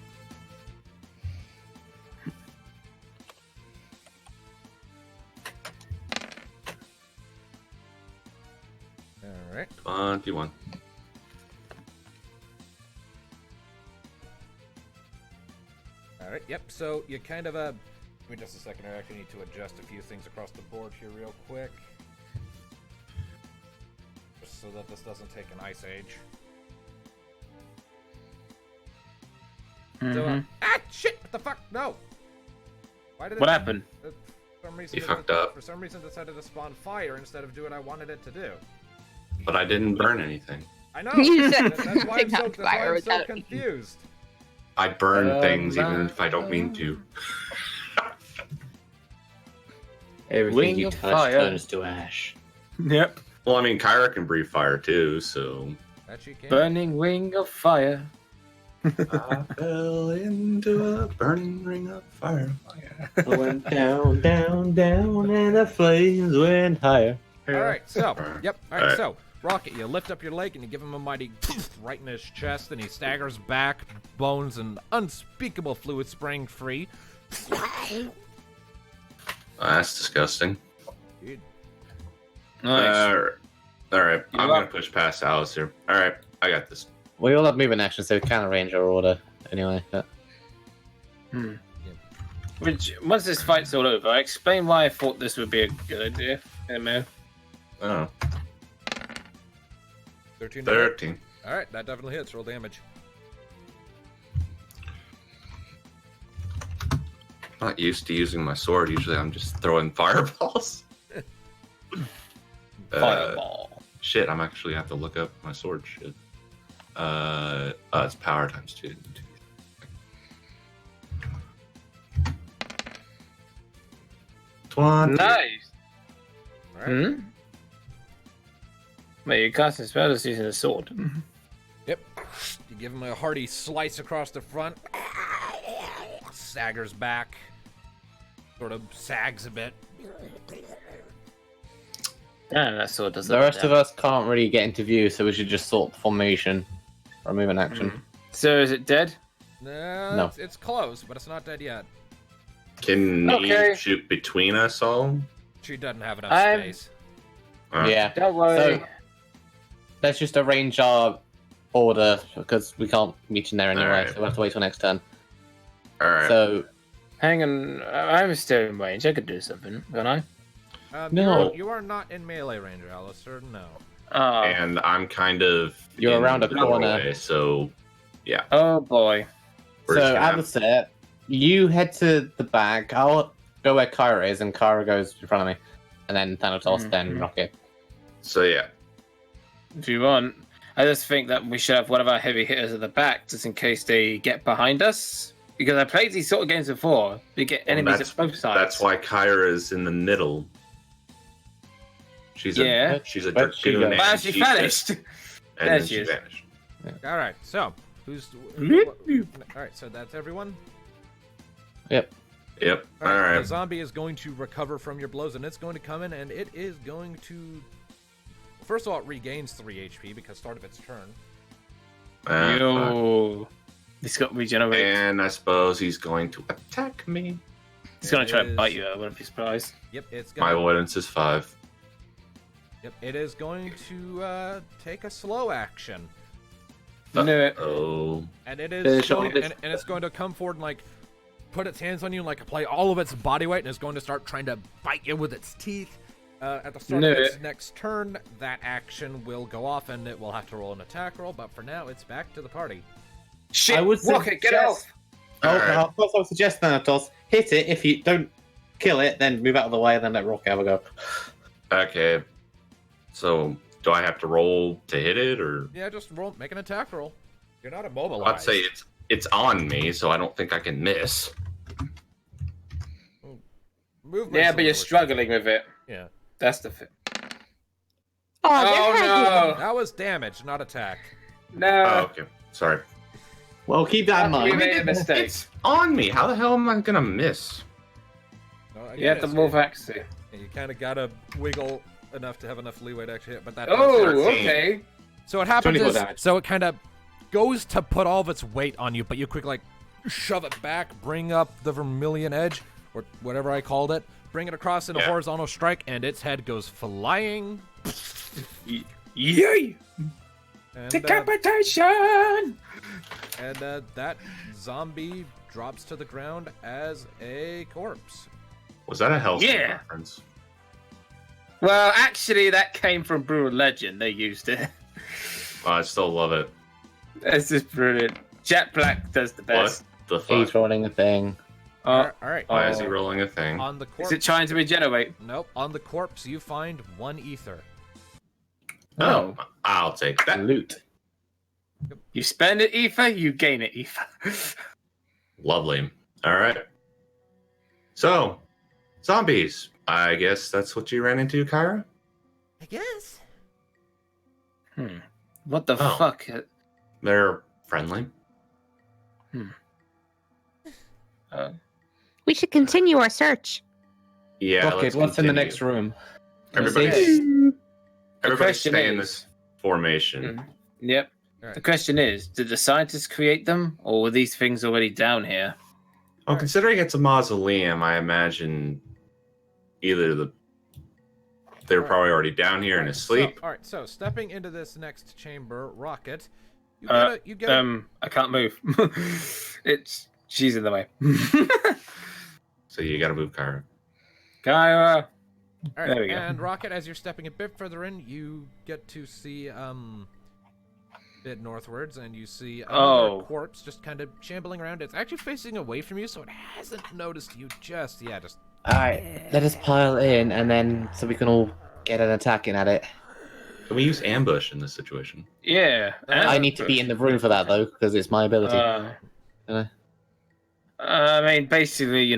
All right. 21. All right. Yep. So you kind of give me just a second. I actually need to adjust a few things across the board here real quick. For so that this doesn't take an ice age. So, shit! What the fuck? No! Why did What happened? For some reason, You fucked up. For some reason, decided to spawn fire instead of do what I wanted it to do. But I didn't burn anything. I know. You said That's why I'm so, not fire that's why I'm so without- confused. I burn things even if I don't mean to. Everything Wing you of touch fire. turns to ash. Yep. Well, I mean, Kyra can breathe fire too, so. That she can. Burning wing of fire. I fell into a burning ring of fire. I went down, down, down, and the flames went higher. Alright, so, yep, alright, Alright. so, Rocket, you lift up your leg and you give him a mighty right in his chest, and he staggers back, bones and unspeakable fluid spraying free. That's disgusting. Dude, Nice. Alright, I'm You're gonna up. push past Alice here. Alright, I got this. We all have movement action, so we can't arrange our order anyway. But... Which, once this fight's all over, explain why I thought this would be a good idea. MO. Oh, 13. 13. Alright, that definitely hits. Roll damage. Not used to using my sword. Usually I'm just throwing fireballs. Fireball. Shit, I'm actually have to look up my sword shit. It's power times 2. 20. Nice. Alright. Wait, you casting spell just using a sword. Yep. You give him a hearty slice across the front. Staggers back. Sort of sags a bit. Damn, that sword does The rest of us can't really get into view, so we should just sort the formation or movement action. So is it dead? No. It's close, but it's not dead yet. Can Okay. he shoot between us all? She doesn't have enough I'm- space. Yeah. Don't worry. So let's just arrange our order because we can't meet in there anyway, Alright. so we'll have to wait till next turn. Alright. So Hang on, I'm still in range. I could do something, can't I? No. You are not in melee range, Alistair. No. Oh, and I'm kind of You're in around a the corner. doorway, so yeah. oh boy. We're just So gonna have- Alistair, you head to the back. I'll go where Kyra is, and Kyra goes in front of me, and then Thanatos, then Rocket. So yeah. If you want, I just think that we should have one of our heavy hitters at the back, just in case they get behind us. Because I played these sort of games before. You get enemies that's- at both sides. That's why Kyra is in the middle. She's Yeah. she's a Where'd she dragoon. go? Wow, and she she's vanished. just- There And then she she is. vanished. All right. So, who's? All right. So that's everyone. Yep. Yep. All right. Alright. The zombie is going to recover from your blows, and it's going to come in, and it is going to. First of all, it regains 3 HP because start of its turn. Yo. He's got regenerate. And I suppose he's going to attack me. He's gonna try to is- bite you. I wouldn't be surprised. Yep. It's My going. avoidance is 5. Yep. It is going to take a slow action, Knew it. Oh. and it is Finish going, off this- and it's going to come forward and like put its hands on you and like apply all of its body weight, and it's going to start trying to bite you with its teeth. At the start Knew of its it. next turn, that action will go off, and it will have to roll an attack roll. But for now, it's back to the party. Shit! I would Rocket, get suggest- off! Oh, Alright. of course, I would suggest Thanatos hit it. If you don't kill it, then move out of the way, and then let Rocket have a go. Okay. So do I have to roll to hit it, or Yeah, just roll, make an attack roll. You're not immobilized. I'd say it's on me, so I don't think I can miss. Movement's Yeah, a but you're little struggling with it. Yeah, That's the thing. Oh, Oh there no! that was damage, not attack. No! Oh, okay. Sorry. Well, keep that in We mind. made a mistake. It's on me. How the hell am I gonna miss? No, I You have to guess move axe. You kind of gotta wiggle enough to have enough leeway to actually hit, but that. Oh, 13. okay. So what happens 24 is, damage. so it kind of goes to put all of its weight on you, but you quick like shove it back, bring up the vermilion edge or whatever I called it, bring it across in a Yeah. horizontal strike, and its head goes flying. Yay! And, Decapitation! that zombie drops to the ground as a corpse. Was that a Hellsing Yeah. reference? Well, actually, that came from Brutal Legend. They used it. Oh, I still love it. It's just brilliant. Jet Black does the best. What the He's fuck? rolling a thing. Oh, All right. Why is he oh. rolling a thing? On the Is corpse. it trying to regenerate? Nope. On the corpse, you find 1 ether. Oh, I'll take that. Loot. You spend it, Ether, you gain it, Ether. Lovely. All right. So, zombies. I guess that's what you ran into, Kyra? I guess. What the Oh. fuck? They're friendly. We should continue our search. Yeah, Rocket, let's what's in the continue. next room? Everybody, The everybody question stay in is- this formation. Yep. Alright. The question is, did the scientists create them, or were these things already down here? Well, considering it's a mausoleum, I imagine either they were probably already down here and asleep. So, all right. So stepping into this next chamber, Rocket, you get I can't move. She's in the way. So you got to move Kyra. Kyra. All right, There we go. and Rocket, as you're stepping a bit further in, you get to see a bit northwards, and you see another corpse just kind of shambling around. It's actually facing away from you, so it hasn't noticed you just yet. Just Alright, let us pile in, and then so we can all get an attack in at it. Can we use ambush in this situation? Yeah. I need to be in the room for that, though, because it's my ability. I mean, basically,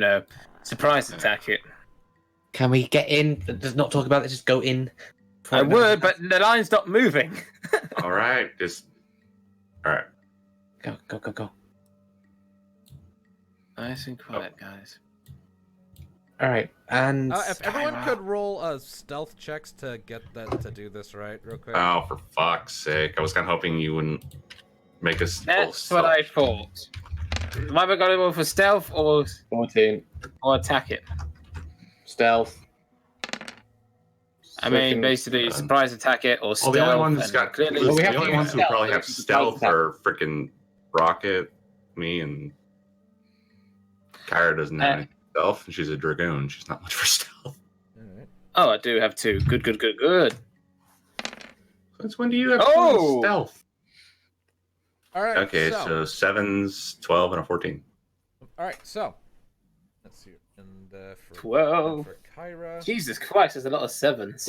surprise attack it. Can we get in? Just not talk about it, just go in. I would, but the line's not moving. All right, all right. Go, go, go, go. Nice and quiet, guys. Alright, and... if everyone Kyra. could roll stealth checks to get that to do this right, real quick. Oh, for fuck's sake! I was kind of hoping you wouldn't make us. That's what I thought. Am I going to go for stealth 14. or attack it? Stealth. I mean, basically, surprise attack it or Well, stealth. the only ones and got clearly, Well, we have the to only use ones who stealth, probably so have it's a stealth stealth are freaking Rocket, me, and Kyra doesn't have any stealth, and she's a dragoon. She's not much for stealth. All right. Oh, I do have 2. Good. Since when do you have stealth? All right. Okay, so 7's 12 and a 14. All right. So let's see. And for 12. for Kyra. Jesus Christ, there's a lot of 7s.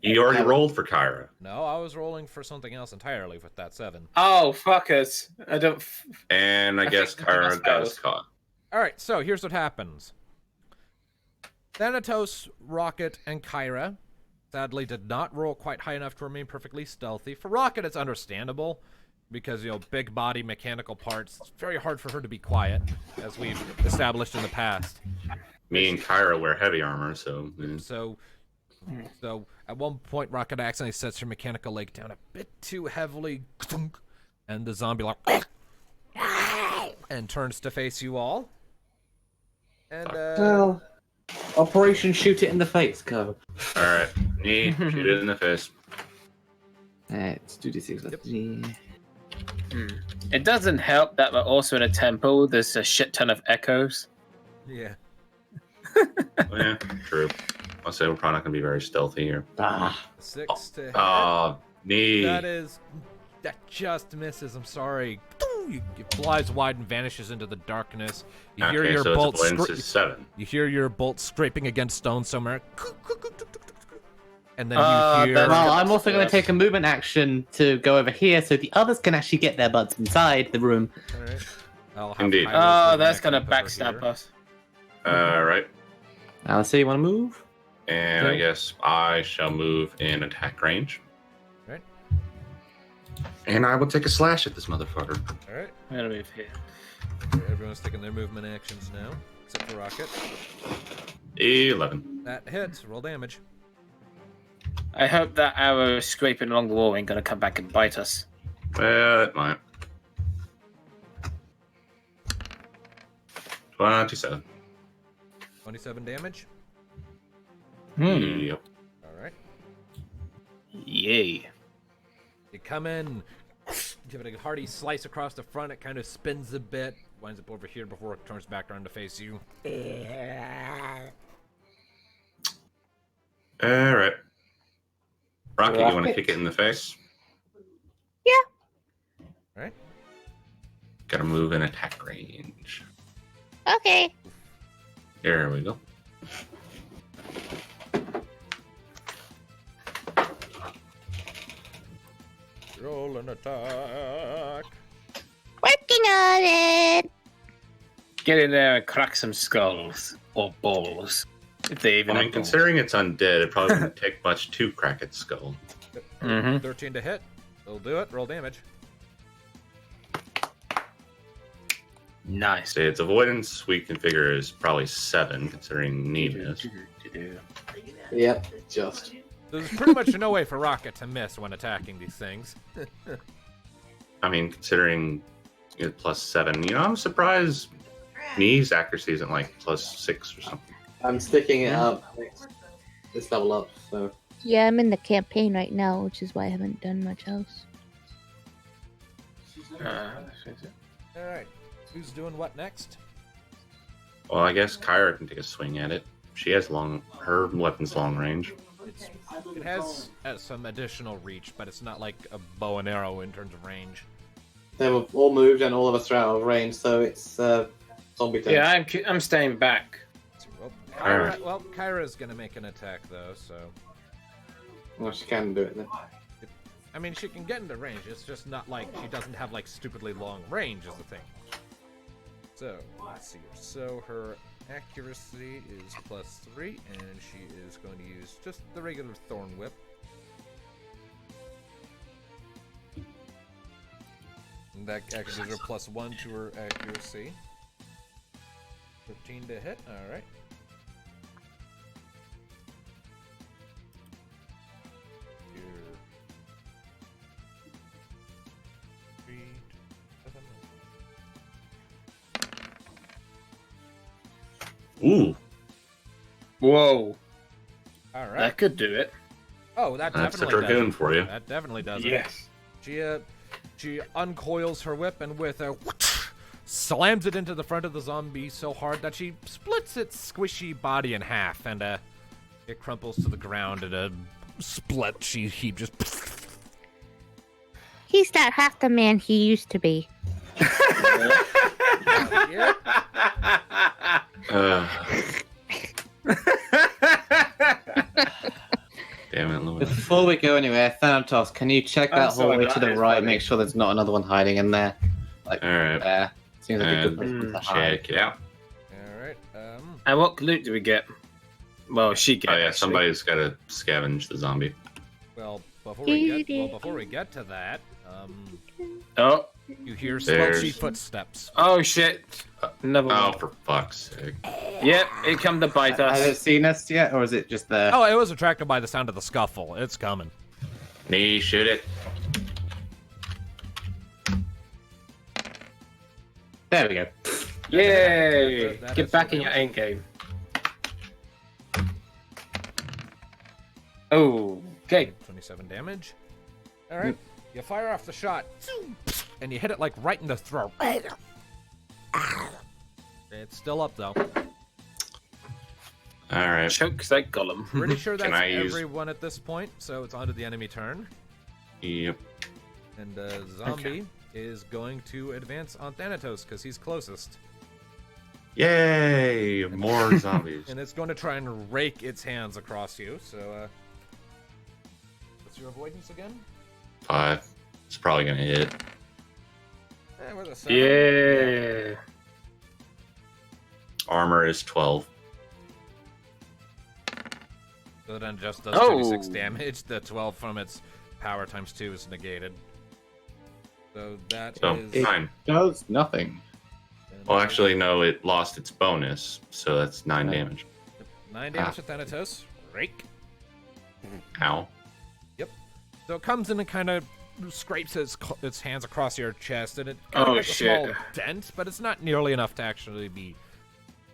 You already rolled for Kyra. No, I was rolling for something else entirely with that 7. Oh, fuckers. I don't... And I guess think I Kyra got us spells. caught. All right, so here's what happens. Thanatos, Rocket, and Kyra sadly did not roll quite high enough to remain perfectly stealthy. For Rocket, it's understandable because, big body, mechanical parts. It's very hard for her to be quiet, as we've established in the past. Me and Kyra wear heavy armor, so... So at one point, Rocket accidentally sets her mechanical leg down a bit too heavily, and the zombie and turns to face you all. And Well, Operation Shoot It in the Face, go. Alright, knee, shoot it in the face. Let's do this. It doesn't help that we're also in a temple. There's a shit ton of echoes. yeah. Yeah, true. I'll say we're probably not going to be very stealthy here. 6 to hit. Knee. That just misses. I'm sorry. It flies wide and vanishes into the darkness. You hear Okay, your so bolt. it's a Blins is 7. You hear your bolt scraping against stone somewhere. And then Ah, you hear. that's- Well, I'm also going to take a movement action to go over here so the others can actually get their butts inside the room. Alright. I'll have Indeed. Kyra's Oh, movement that's action going to over backstab here. us. Alright. Now, so you want to move? And I guess I shall move in attack range. Right. And I will take a slash at this motherfucker. Alright. I'm going to move here. Everyone's taking their movement actions now, except for Rocket. 11. That hits. Roll damage. I hope that arrow scraping along the wall ain't going to come back and bite us. Well, it might. 27. 27 damage. Yep. Alright. Yay. You come in, give it a hearty slice across the front. It kind of spins a bit, winds up over here before it turns back around to face you. All right. Rocket, you want to Rocket. kick it in the face? Yeah. All right. Gotta move in attack range. Okay. There we go. Roll an attack. Working on it. Get in there and crack some skulls or balls. If they even I mean, have balls. considering it's undead, it probably wouldn't take much to crack its skull. Mhm. 13 to hit. It'll do it. Roll damage. Nice. Say its avoidance we can figure is probably 7, considering neatness. Yep, just. There's pretty much no way for Rocket to miss when attacking these things. I mean, considering it plus 7, I'm surprised Knee's accuracy isn't like plus 6 or something. I'm sticking it up. This level up, so. Yeah, I'm in the campaign right now, which is why I haven't done much else. All right. Who's doing what next? Well, I guess Kyra can take a swing at it. She has her weapon's long range. It has some additional reach, but it's not like a bow and arrow in terms of range. They were all moved and all of us are out of range, so it's zombie turn. Yeah, I'm staying back. Well, Kyra's gonna make an attack though, so. Well, she can do it then. I mean, she can get into range. It's just not like she doesn't have like stupidly long range is the thing. So let's see here. So her accuracy is plus 3, and she is going to use just the regular thorn whip. And that actually gives her plus 1 to her accuracy. 15 to hit. All right. Here. 3, 7. Ooh, Whoa, All right. that could do it. Oh, that that's the definitely does dragoon it. for you. That definitely does it. Yes. She uncoils her whip and with a slams it into the front of the zombie so hard that she splits its squishy body in half, and it crumples to the ground in a split. He just. He's not half the man he used to be. Yeah. Damn it, Louis. Before we go anywhere, Thanatos, can you check I'm that sorry, hallway that to the is right, funny. make sure there's not another one hiding in there? Like, Alright. there. Seems like a good place to hide. Check it out. All right. And what loot do we get? Well, she gets. Oh yeah, somebody's got to scavenge the zombie. Well, before we get to that, Oh, you hear There's- slouchy footsteps. oh shit! Another Oh, one. for fuck's sake. Yep, it come to bite Has it us. seen us yet, or is it just there? Oh, it was attracted by the sound of the scuffle. It's coming. Knee, shoot it. There we go. Yay! That Get is back so in your damn- aim game. Oh, okay. 27 damage. All right. You fire off the shot, and you hit it like right in the throat. It's still up though. Alright. Chokes that golem. Pretty sure that's Can I use- everyone at this point, so it's on to the enemy turn. Yep. And Zombie is going to advance on Thanatos because he's closest. Yay! More zombies. And it's going to try and rake its hands across you, so what's your avoidance again? 5. It's probably gonna hit. With a 7. Yeah. Armor is 12. So then just does Oh. 36 damage. The 12 from its power times 2 is negated. So that So, is... 9. Does nothing. Well, actually, no, it lost its bonus, so that's 9 damage. 9 damage to Thanatos. Rake. Ow. So it comes in and kind of scrapes its hands across your chest, and it kind Oh, of makes shit. a small dent, but it's not nearly enough to actually be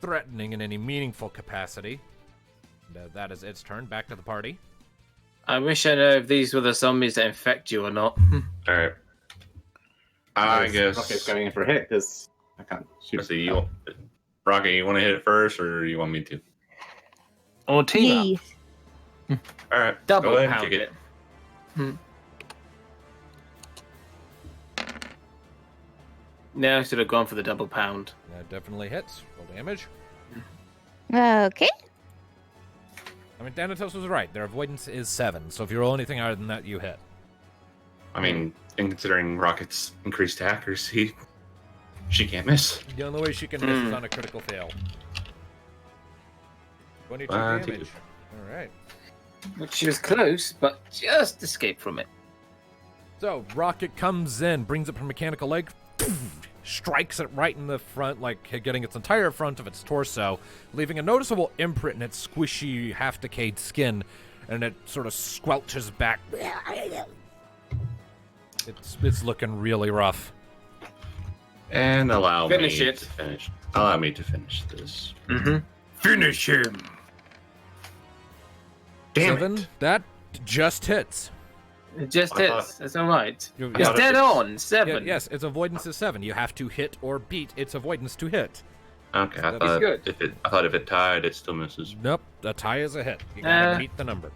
threatening in any meaningful capacity. And, that is its turn. Back to the party. I wish I know if these were the zombies that infect you or not. Alright. I guess. Rocket's going in for a hit, because I can't shoot. Let's see, Rocket, you want to hit it first, or you want me to? Or team up. Yes. All right, Double go ahead and pound kick it. No, I should have gone for the double pound. That definitely hits. Roll damage. Okay. I mean, Thanatos was right. Their avoidance is 7, so if you roll anything higher than that, you hit. I mean, in considering Rocket's increased accuracy, she can't miss. The only way she can miss is on a critical fail. 22 22. damage. All right. Which she was close, but just escaped from it. So, Rocket comes in, brings up her mechanical leg, strikes it right in the front, like getting its entire front of its torso, leaving a noticeable imprint in its squishy, half-decayed skin, and it sort of squelches back. It's looking really rough. And allow Finish me it. to finish. Allow me to finish this. Finish him. Damn 7, it! that just hits. It just I hits. That's all right. You- It's thought dead it was- on. 7. Yes, its avoidance is 7. You have to hit or beat its avoidance to hit. Okay, I That's thought good. I thought if it tied, it still misses. Nope, a tie is a hit. You gotta meet the number.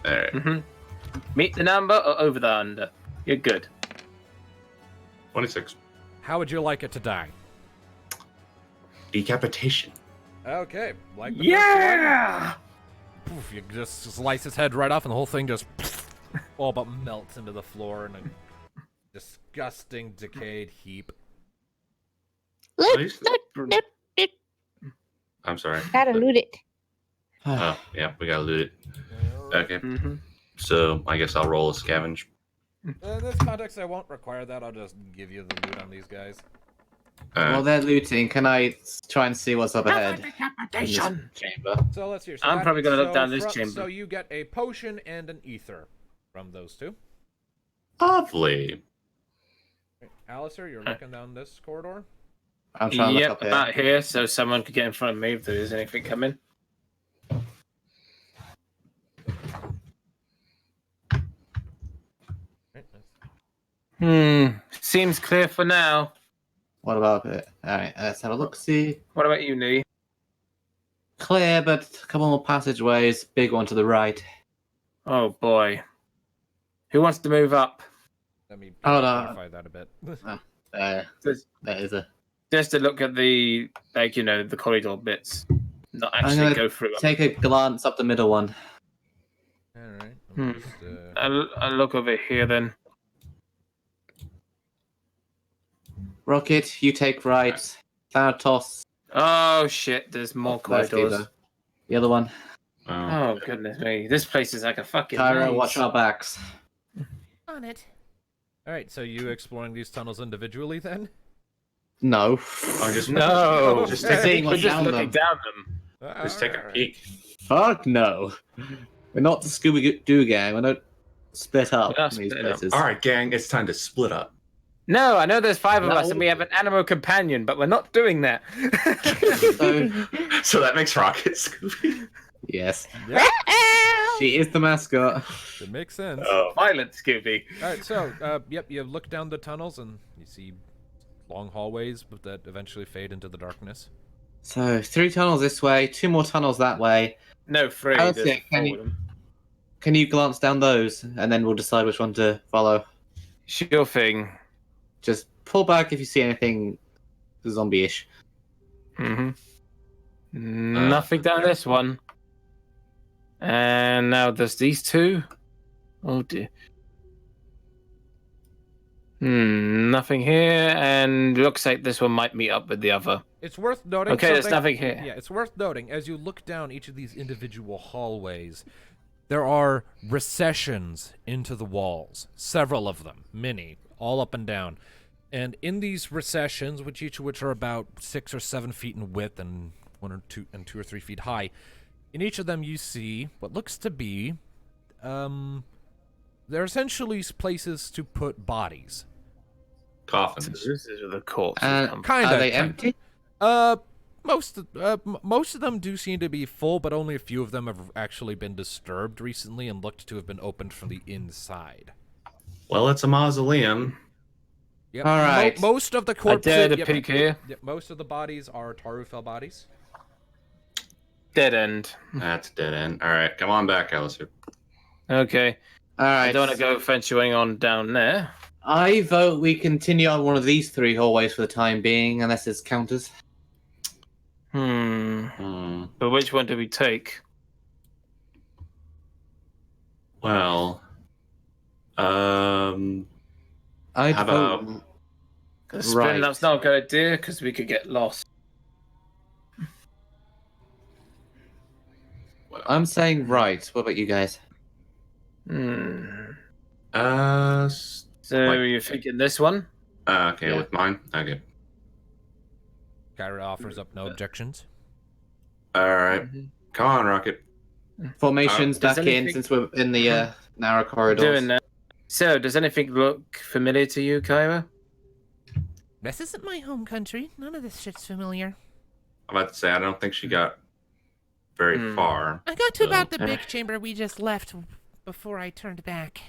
All right, Meet the number or over the under. You're good. 26. How would you like it to die? Decapitation. Okay, like the Yeah! first one, poof, you just slice its head right off, and the whole thing just all but melts into the floor in a disgusting, decayed heap. Loot, Please? loot, loot, loot. I'm sorry. Gotta loot it. Oh, yeah, we gotta loot it. Okay, Mm-hmm. so I guess I'll roll a scavenge. In this context, I won't require that. I'll just give you the loot on these guys. While they're looting, can I try and see what's up ahead? In this Decapitation. chamber. So let's hear. I'm probably gonna look down this chamber. So you get a potion and an ether from those two. Lovely. Alistair, you're looking down this corridor. I'm trying to look Yep, up here. about here, so someone could get in front of me if there is anything coming. Seems clear for now. What about it? Alright, let's have a look. See. What about you, Nee? Clear, but a couple more passageways. Big one to the right. Oh boy. Who wants to move up? Let me Hold on. clarify that a bit. Just, There is a. just to look at the, like, you know, the corridor bits. Not I'm actually gonna go through them. Take a glance up the middle one. All right. Hmm. Just, I'll look over here then. Rocket, you take right. Thanatos. Oh shit, there's more left corridors. either. The other one. Oh. Oh goodness me. This place is like a fucking Kyra, maze. watch our backs. On it. all right. So you exploring these tunnels individually then? No. I'm just No. Just They're take, seeing We're what's just down looking them. down them. just take a peek. Fuck no. We're not the Scooby Doo gang. We don't split up We're not in these splitting up. places. All right, gang, it's time to split up. No, I know there's 5 of No. us and we have an animal companion, but we're not doing that. So, So that makes Rocket Scooby. yes. Yeah, She is the mascot. it makes sense. Oh, Violent Scooby. All right. So, yep, you look down the tunnels and you see long hallways, but that eventually fade into the darkness. So 3 tunnels this way, 2 more tunnels that way. No, 3. How's there's it? Can 4 you- of them. Can you glance down those, and then we'll decide which one to follow. Sure thing. Just pull back if you see anything zombie-ish. Mm-hmm. Nothing down this one. And now there's these 2. Oh dear. Nothing here, and looks like this one might meet up with the other. It's worth noting. Okay, there's something- nothing here. Yeah, it's worth noting as you look down each of these individual hallways, there are recessions into the walls, several of them, many, all up and down. And in these recessions, which are about 6 or 7 feet in width and 2 or 3 feet high, in each of them you see what looks to be, they're essentially places to put bodies. So coffins. this is where the corpse And come from. Kinda. are they empty? Most of them do seem to be full, but only a few of them have actually been disturbed recently and looked to have been opened from the inside. Well, it's a mausoleum. Yep. All right. Most of the I corpses. dare to yep, peek here. yep, most of the bodies are Tarufel bodies. Dead end. That's dead end. All right, come on back, Alistair. Okay. All right. I don't want to go venturing on down there. I vote we continue on one of these 3 hallways for the time being, unless it's counters. But which one do we take? Well, I'd How about- vote. Spin, that's not a good idea because we could get lost. I'm saying right. What about you guys? So you're thinking this one? Okay, Yeah. with mine. Okay. Kyra offers up no objections. All right. Come on, Rocket. Formations does back in anything- since we're in the narrow We're corridors. doing that. So, does anything look familiar to you, Kyra? This isn't my home country. None of this shit's familiar. I'm about to say I don't think she got very far. I got to So- about the big chamber we just left before I turned back.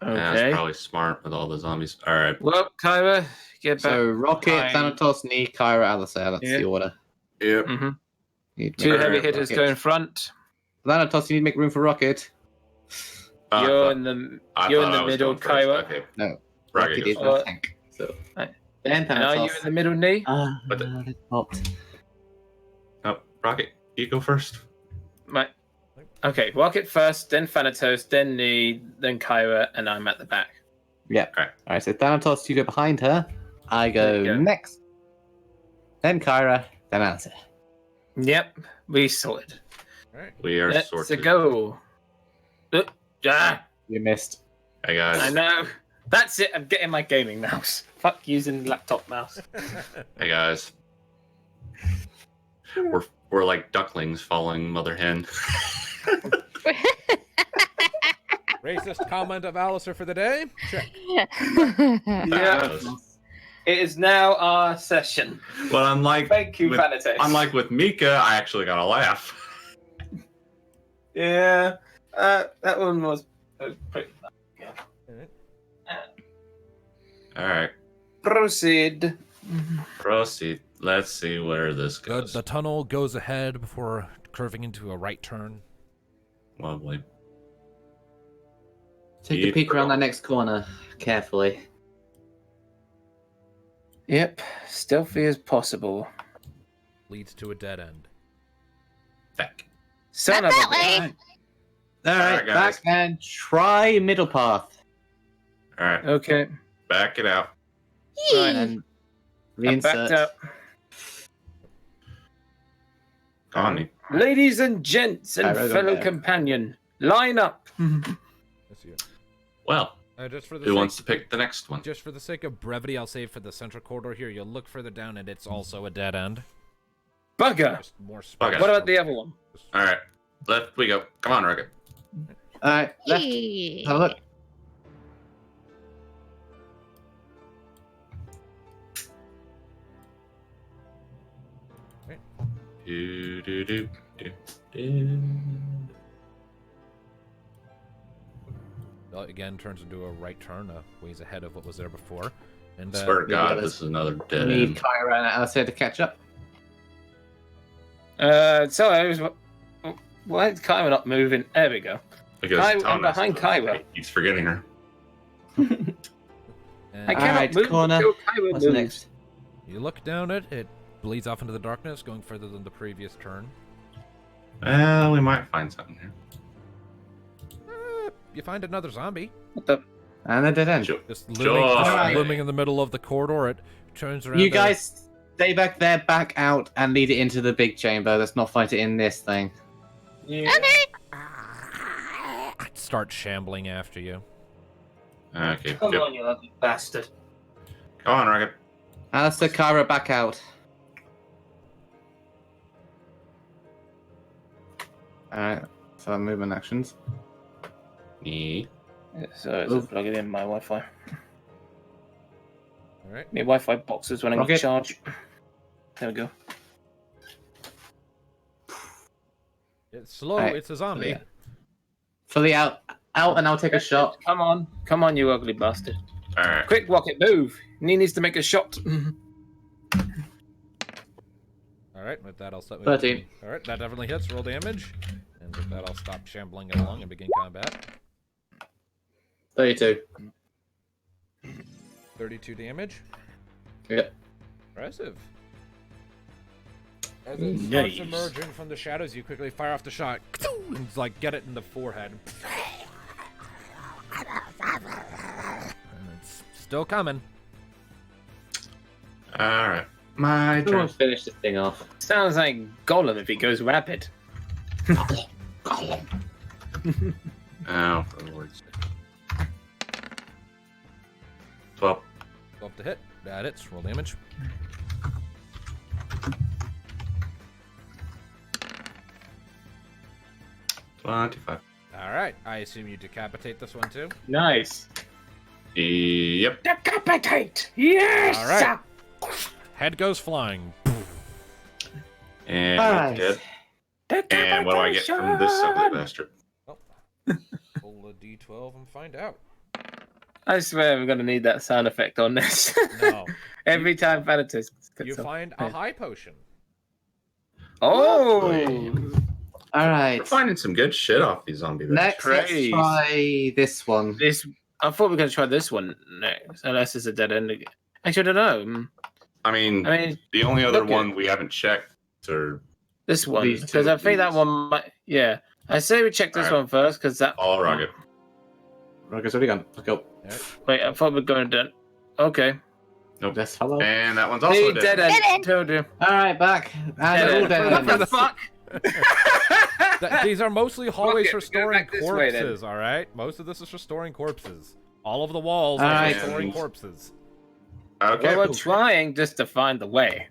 Okay. Yeah, that's probably smart with all the zombies. All right. Well, Kyra, get back. So Rocket, behind. Thanatos, Nee, Kyra, Alistair. That's Yeah. the order. Yep. Mm-hmm. You need to Two make heavy room for hitters Rocket. go in front. Thanatos, you need to make room for Rocket. You're in the middle, Kyra. Okay. No, Rocket Rocket is goes Uh, the tank. So Right. then And are you in Thanatos. the middle, knee? But It's popped. No, Rocket, you go first. Right. Okay, Rocket first, then Thanatos, then knee, then Kyra, and I'm at the back. Yeah. Okay. All right. So Thanatos, you go behind her. I There go you go. next. Then Kyra. Then Alistair. Yep, we sorted. We are Let's sorted. go. You missed. Hey guys. I know. That's it. I'm getting my gaming mouse. Fuck using laptop mouse. Hey guys. We're like ducklings following Mother Hen. Racist comment of Alistair for the day. Check. Yeah. It is now our session. But unlike Thank you, with, Thanatos. unlike with Mika, I actually got a laugh. Yeah. That one was pretty. All right, Proceed. proceed. Let's see where this Good. goes. The tunnel goes ahead before curving into a right turn. Lovely. Take a Keep peek around that going. next corner carefully. Yep. Stealthy as possible. Leads to a dead end. Back. Son Not of that a way. All right, Alright, guys. back and try middle path. All right, Okay. back it out. Right. And I'm backed reinsert. up. Come on, Nick. Ladies and gents and Kyra, go fellow there. companion, line up. That's you. Well, Just for the who sake, wants to pick the next one? Just for the sake of brevity, I'll say for the central corridor here, you'll look further down, and it's also a dead end. Bugger. Just more space. Okay. What about the other one? All right, left we go. Come on, Rocket. All right, left. Have a look. Do, do, do, do, do. Again, turns into a right turn, ways ahead of what was there before. And Swear to God, yeah, this is another dead Need end. Kyra and Alistair to catch up. So I was. Why is Kyra not moving? There we go. Because I'm Tom has behind to- Kyra. He's forgetting her. and I cannot Alright, move corner. until Kyra What's moves. next? you look down it, it bleeds off into the darkness, going further than the previous turn. Well, we might find something here. You find another zombie. What the? And a dead end. Sure. Just Joy. looming in the middle of the corridor. It turns around. You guys stay back there, back out, and lead it into the big chamber. Let's not fight it in this thing. Yeah. start shambling after you. Okay, Come go. on, you ugly bastard. Come on, Rocket. Alistair, Kyra, back out. Alright, so movement actions. Nee. Yeah, so it's Move. plug it in my Wi-Fi. All right. My Wi-Fi boxes running Okay. on charge. There we go. It's slow. Alright, It's a zombie. yeah. Fully out, and I'll take a shot. Come on, you ugly bastard. All right. Quick, Rocket, move. He needs to make a shot. All right, with that I'll stop. 13. All right, that definitely hits. Roll damage, and with that I'll stop shambling it along and begin combat. 32. 32 damage. Yep. Impressive. As it starts Nice. emerging from the shadows, you quickly fire off the shot and like get it in the forehead. And it's still coming. All right, my turn. Someone finish this thing off. Sounds like Golem if he goes rapid. Oh, for the Lord's sake. 12. 12 to hit. That hits. Roll damage. $25. All right. I assume you decapitate this one too. Nice. Yep. Decapitate! Yes! All right. Head goes flying. And Alright. dead. And what do I get from this ugly bastard? Roll a d12 and find out. I swear we're gonna need that sound effect on this. No. Every time Thanatos You gets up. find a high potion. Oh! Alright. We're finding some good shit off these zombie Next, let's Praise. try this one. This I thought we were gonna try this one next, unless it's a dead end again. Actually, I don't know. I mean, the only other look at- one we haven't checked are This one, These two, because I think that these. one might. Yeah, I say we check this Alright. one first, because that. all rugged. Rocket's already gone. Let's go. Wait, I thought we were going to. Okay. Nope. Yes, hello. And that one's also Hey, dead. dead end. Dead end. Told you. Alright, back. And Dead all end. dead What ends. the fuck? These are mostly hallways Fuck it, for we go storing back this way, then. corpses, all right? Most of this is for storing corpses. All of the walls All are right. for storing corpses. Okay. Well, we're trying just to find the way.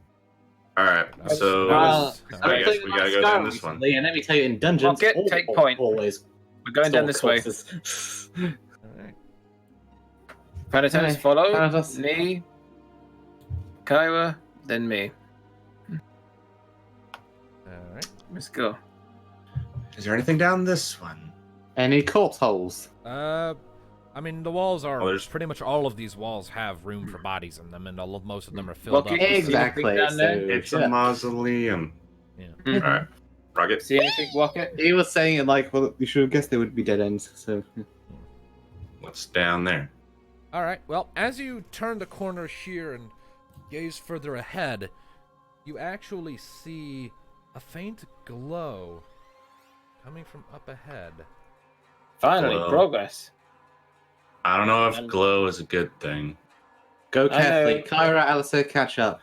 All right. So Well, I guess we gotta go down this one. And let me tell you, in dungeons, Rocket, take point. always We're going down this way. corpses. All right. Thanatos, Alright, follow. Thanatos. Me. Kyra, then me. All right. Let's go. Is there anything down this one? Any corpse holes? I mean, the walls are Oh, there's- pretty much all of these walls have room for bodies in them, and most of them are filled Rocket, up. see Exactly. anything down there? It's yeah. a mausoleum. Yeah. Mhm. All right. Rugged. See anything, Rocket? He was saying it like, well, you should have guessed they would be dead ends. So What's down there? All right. Well, as you turn the corner here and gaze further ahead, you actually see a faint glow coming from up ahead. Finally, Hello. progress. I don't know if glow is a good thing. go I carefully. know. Kyra, Alistair, catch up.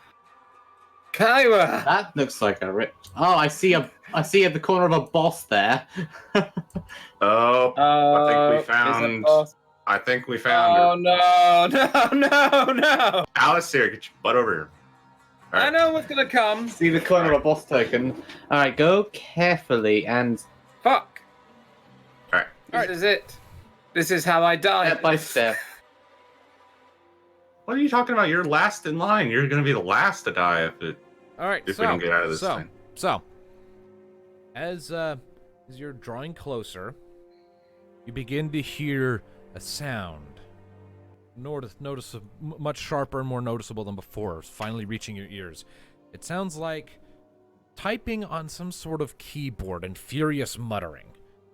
Kyra! That looks like a rip. Oh, I see at the corner of a boss there. Oh, Oh, we found- is it boss? I think we found Oh her. no! Alistair, get your butt over here. All I right. know what's gonna come. See the corner of a boss token. All right, go carefully and Fuck. All right. This is it. This is how I die. step by step. What are you talking about? You're last in line. You're gonna be the last to die All right. if we don't get out of this thing. So, as you're drawing closer, you begin to hear a sound. Much sharper and more noticeable than before, finally reaching your ears. It sounds like typing on some sort of keyboard and furious muttering,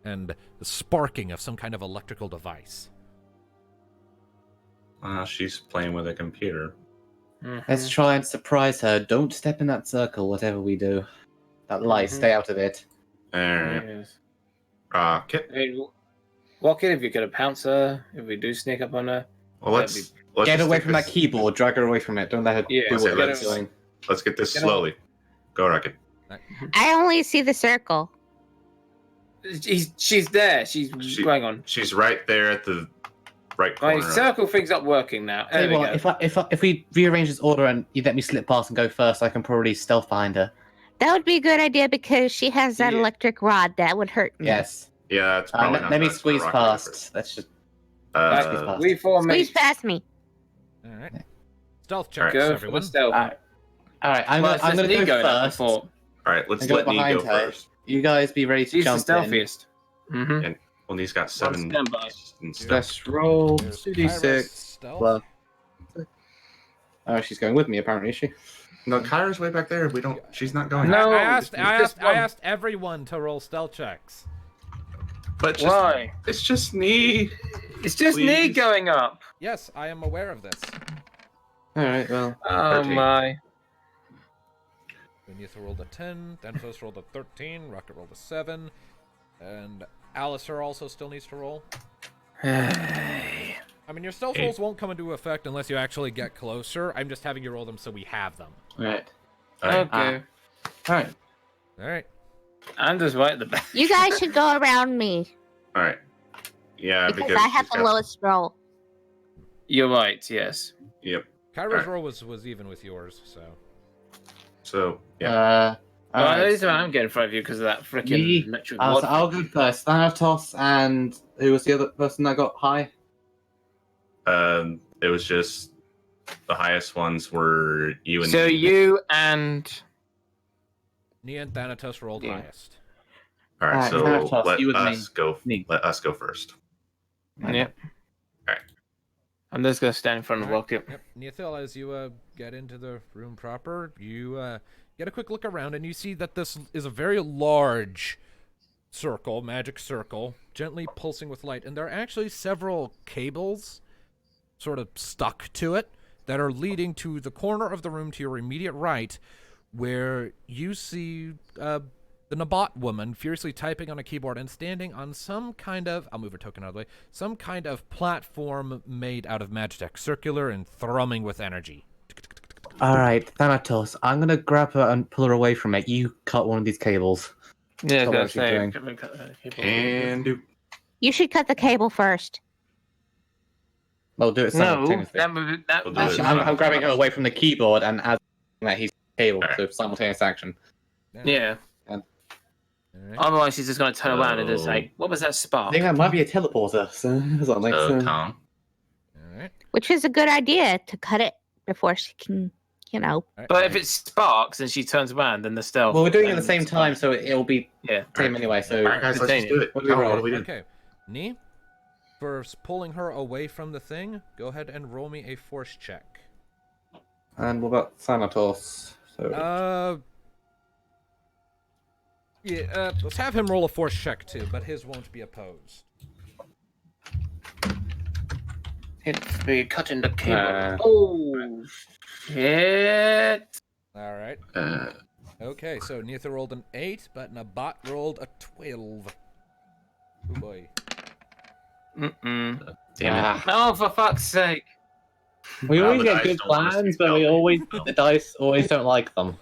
and the sparking of some kind of electrical device. She's playing with a computer. Let's try and surprise her. Don't step in that circle, whatever we do. That light, stay out of it. All right. Yes. Rocket. Hey, Rocket, if you could have pounced her, if we do sneak up on her. Well, let's Get just away take from that this- keyboard. Drag her away from it. Don't let her Yeah, do let's what get she's her- doing. Let's get this Get slowly. Go, Rocket. I only see the circle. She's there. She's going on. She's right there at the right My corner. circle thing's not working now. Tell There you we what, go. if we rearrange this order and you let me slip past and go first, I can probably stealth behind her. That would be a good idea because she has that Yeah. electric rod that would hurt me. Yes. Yeah, it's probably not Let me best for squeeze Rocket past. Let's just. Right, Uh, we form Squeeze past me. All right. Stealth All right. checks, Go for everyone. the stealth. All right. I'm Well, gonna it's just me go going up first. before. all right, let's I go let me behind go her. first. You guys be ready to She's the jump in. stealthiest. Mm-hmm. Well, he's got 7 standby. and stuff. Let's roll There's 2d6. Kyra's stealth. Well, oh, she's going with me apparently, is she? No, Kyra's way back there. We don't. She's not going. No. I asked one. everyone to roll stealth checks. But just, Why? it's just me. It's just me Please. going up. Yes, I am aware of this. All right. Well, Oh 13. my. Venetha rolled a 10, Thanatos rolled a 13, Rocket rolled a 7, and Alistair also still needs to roll. I mean, your stealth rolls won't come into effect unless you actually get closer. I'm just having you roll them so we have them. all right. All right. Okay. All right. All right. I'm just right at the back. You guys should go around me All right. Yeah, because I have she's the got- lowest roll. You're right, yes. Yep. Kyra's Alright. roll was even with yours, so. So yeah. All Well, the right. reason I'm getting in front of you because of that Me, freaking electric so ward. I'll go first. Thanatos and who was the other person that got high? It was just the highest ones were you and So me. you and Nia and Thanatos rolled Yeah. highest. All right, Alright, so Thanatos, let you and us go. me. Let us go first. yep. Alright. I'm just gonna stand in front of Alright, Rocket. Yep. Neothil, as you get into the room proper, you get a quick look around and you see that this is a very large circle, magic circle, gently pulsing with light. And there are actually several cables sort of stuck to it that are leading to the corner of the room to your immediate right, where you see the Nabat woman furiously typing on a keyboard and standing on some kind of, I'll move her token out of the way, some kind of platform made out of magitech, circular and thrumming with energy. All right, Thanatos. I'm gonna grab her and pull her away from it. You cut one of these cables. Yeah, I So was what gonna are you say. And do. You should cut the cable first. Well, do it No, simultaneously. that We'll do it Actually, at I'm grabbing her away from the keyboard and as that he's cable, Alright. so simultaneous action. Yeah. All right. Otherwise, she's just gonna turn around and just So- say, "What was that I spark?" think that might be a teleporter. So, something. So Tom. All right. Which is a good idea to cut it before she can, you know. All right. But if it sparks and she turns around, then the stealth. Well, we're doing it at the then same it's time, fine. so it'll be Yeah. same anyway. So, All right, guys, let's just do it. What do we Tom, roll? what do we do? Okay. Nee, for pulling her away from the thing, go ahead and roll me a force check. and what about Thanatos? So, Yeah, let's have him roll a force check too, but his won't be opposed. It's the cutting the cable. Oh, shit! All right. Uh, Okay, so Neither rolled an 8, but Nabat rolled a 12. Oh boy. Mm-mm. damn it. Oh, for fuck's sake! we Well, always the get dice good don't want us to plans, be but we dealt. always the dice always don't like them.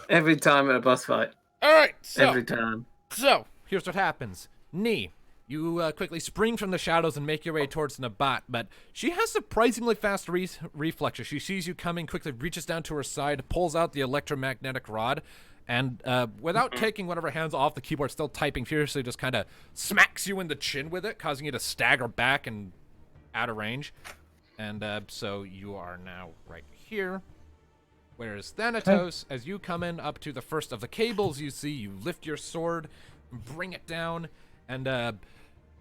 Every time in a boss fight. All right, Every time. So, here's what happens. Nee, you quickly spring from the shadows and make your way towards Nabat, but she has surprisingly fast reflexes. She sees you coming, quickly reaches down to her side, pulls out the electromagnetic rod, and without taking one of her hands off the keyboard, still typing furiously, just kind of smacks you in the chin with it, causing you to stagger back and out of range. And so you are now right here. Whereas Thanatos, as you come in up to the first of the cables you see, you lift your sword, bring it down, and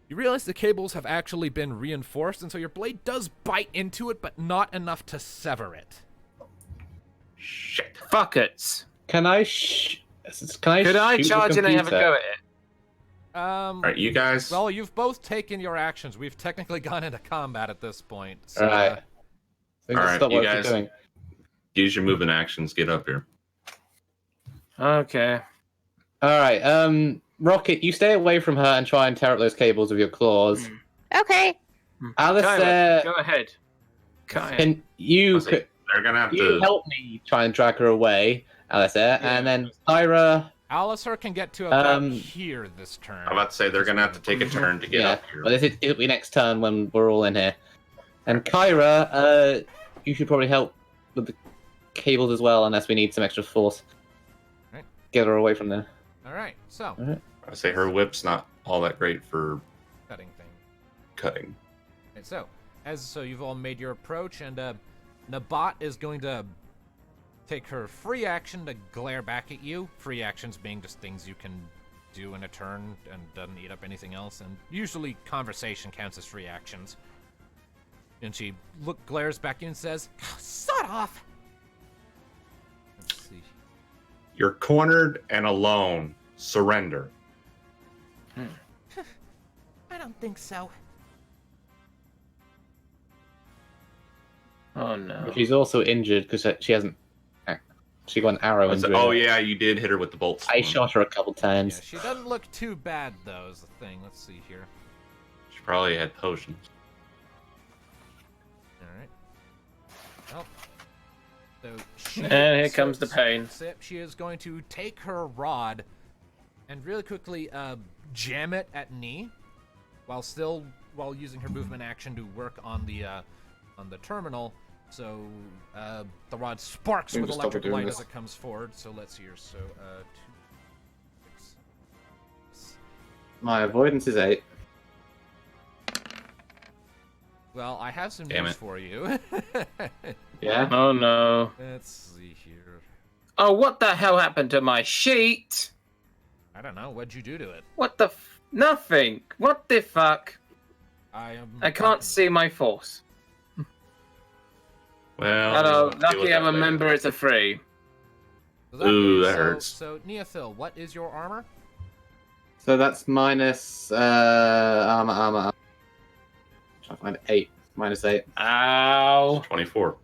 you realize the cables have actually been reinforced, and so your blade does bite into it, but not enough to sever it. Shit. Fuck it. Can I? Could I shoot the charge in and have a computer? go at it? All right, you guys. Well, you've both taken your actions. We've technically gone into combat at this point. So, All right. So All right, stop you what we're guys- doing. Use your movement actions. Get up here. Okay. All right. Rocket, you stay away from her and try and tear up those cables with your claws. Okay. Alistair, Go ahead. Kyra. can you Let's see. They're gonna have you to. help me try and drag her away, Alistair, and then Tyra. Alistair can get to about Um, here this turn. I'm about to say they're gonna have to take a turn to get Yeah, up here. well, it'll be next turn when we're all in here. And Kyra, you should probably help with the cables as well, unless we need some extra force. Right. Get her away from there. All right, so I say her whip's not all that great for cutting thing. cutting. And so you've all made your approach, and Nabat is going to take her free action to glare back at you. Free actions being just things you can do in a turn and doesn't eat up anything else. And usually conversation counts as free actions. And she glares back at you and says, "Sod off!" You're cornered and alone. Surrender. I don't think so. Oh no. She's also injured because she hasn't. She got an arrow injury. Oh yeah, you did hit her with the bolts. I shot her a couple Yeah, times. she doesn't look too bad, though, is the thing. Let's see here. She probably had potions. Alright. Well. So she, And here comes the pain. She is going to take her rod and really quickly jam it at knee while using her movement action to work on the terminal. So the rod sparks Maybe with just stop electric doing light this. as it comes forward. So let's see here. So 2, 6. My avoidance is 8. Well, I have some Damn news it. for you. Yeah. Oh no. Let's see here. Oh, what the hell happened to my sheet? I don't know. What'd you do to it? What the nothing. What the fuck? I can't see my force. Well, Hello, we'll deal with lucky that I'm a later. member, it's a free. Ooh, that hurts. So, Neophil, what is your armor? So that's minus armor. Trying to find 8. Minus 8. Ow. 24. All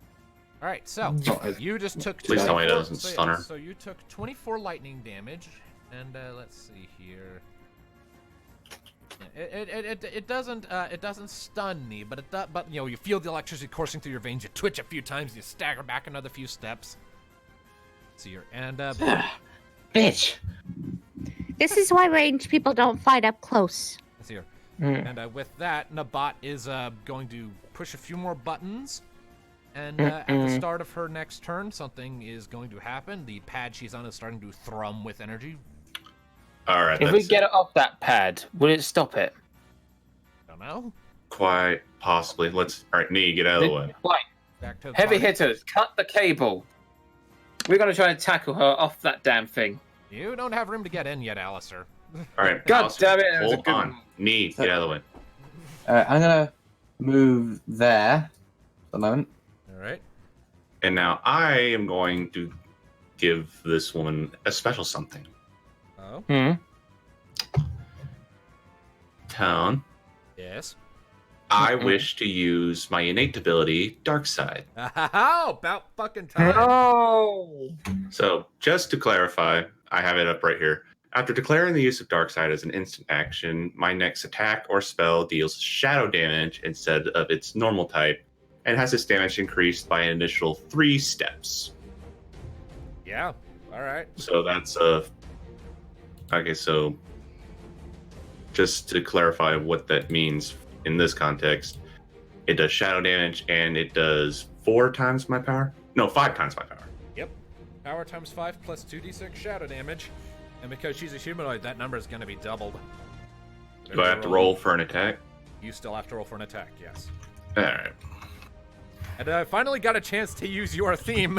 right, so you just took. Please tell me it 24 doesn't stun her. So you took 24 lightning damage, and let's see here. It doesn't stun me, but you feel the electricity coursing through your veins. You twitch a few times, you stagger back another few steps. Let's see here, and Bitch. This is why ranged people don't fight up close. let's see here. Mm. And with that, Nabat is going to push a few more buttons. And at the start of her next turn, something is going to happen. The pad she's on is starting to thrum with energy. All right. If we that's get it off that pad, will it stop it? Don't know. quite possibly. Let's. All right, Nee, get out of the way. Right. Back to the Heavy party. hitters, cut the cable. We're going to try and tackle her off that damn thing. You don't have room to get in yet, Alistair. All right, God Alistair, damn it, that was a hold good on. one. Nee, get out of the way. I'm gonna move there for the moment. All right. And now I am going to give this woman a special something. Oh. Tone, Yes. I wish to use my innate ability, Dark Side. Oh, about fucking time. No. So, just to clarify, I have it up right here. After declaring the use of Dark Side as an instant action, my next attack or spell deals shadow damage instead of its normal type, and has its damage increased by an initial 3 steps. Yeah. All right. So that's okay. So just to clarify what that means in this context, it does shadow damage and it does 4 times my power. No, 5 times my power. Yep. Power times 5 plus 2d6 shadow damage. And because she's a humanoid, that number is going to be doubled. Do I have to roll for an attack? You still have to roll for an attack, yes. All right. And I finally got a chance to use your theme.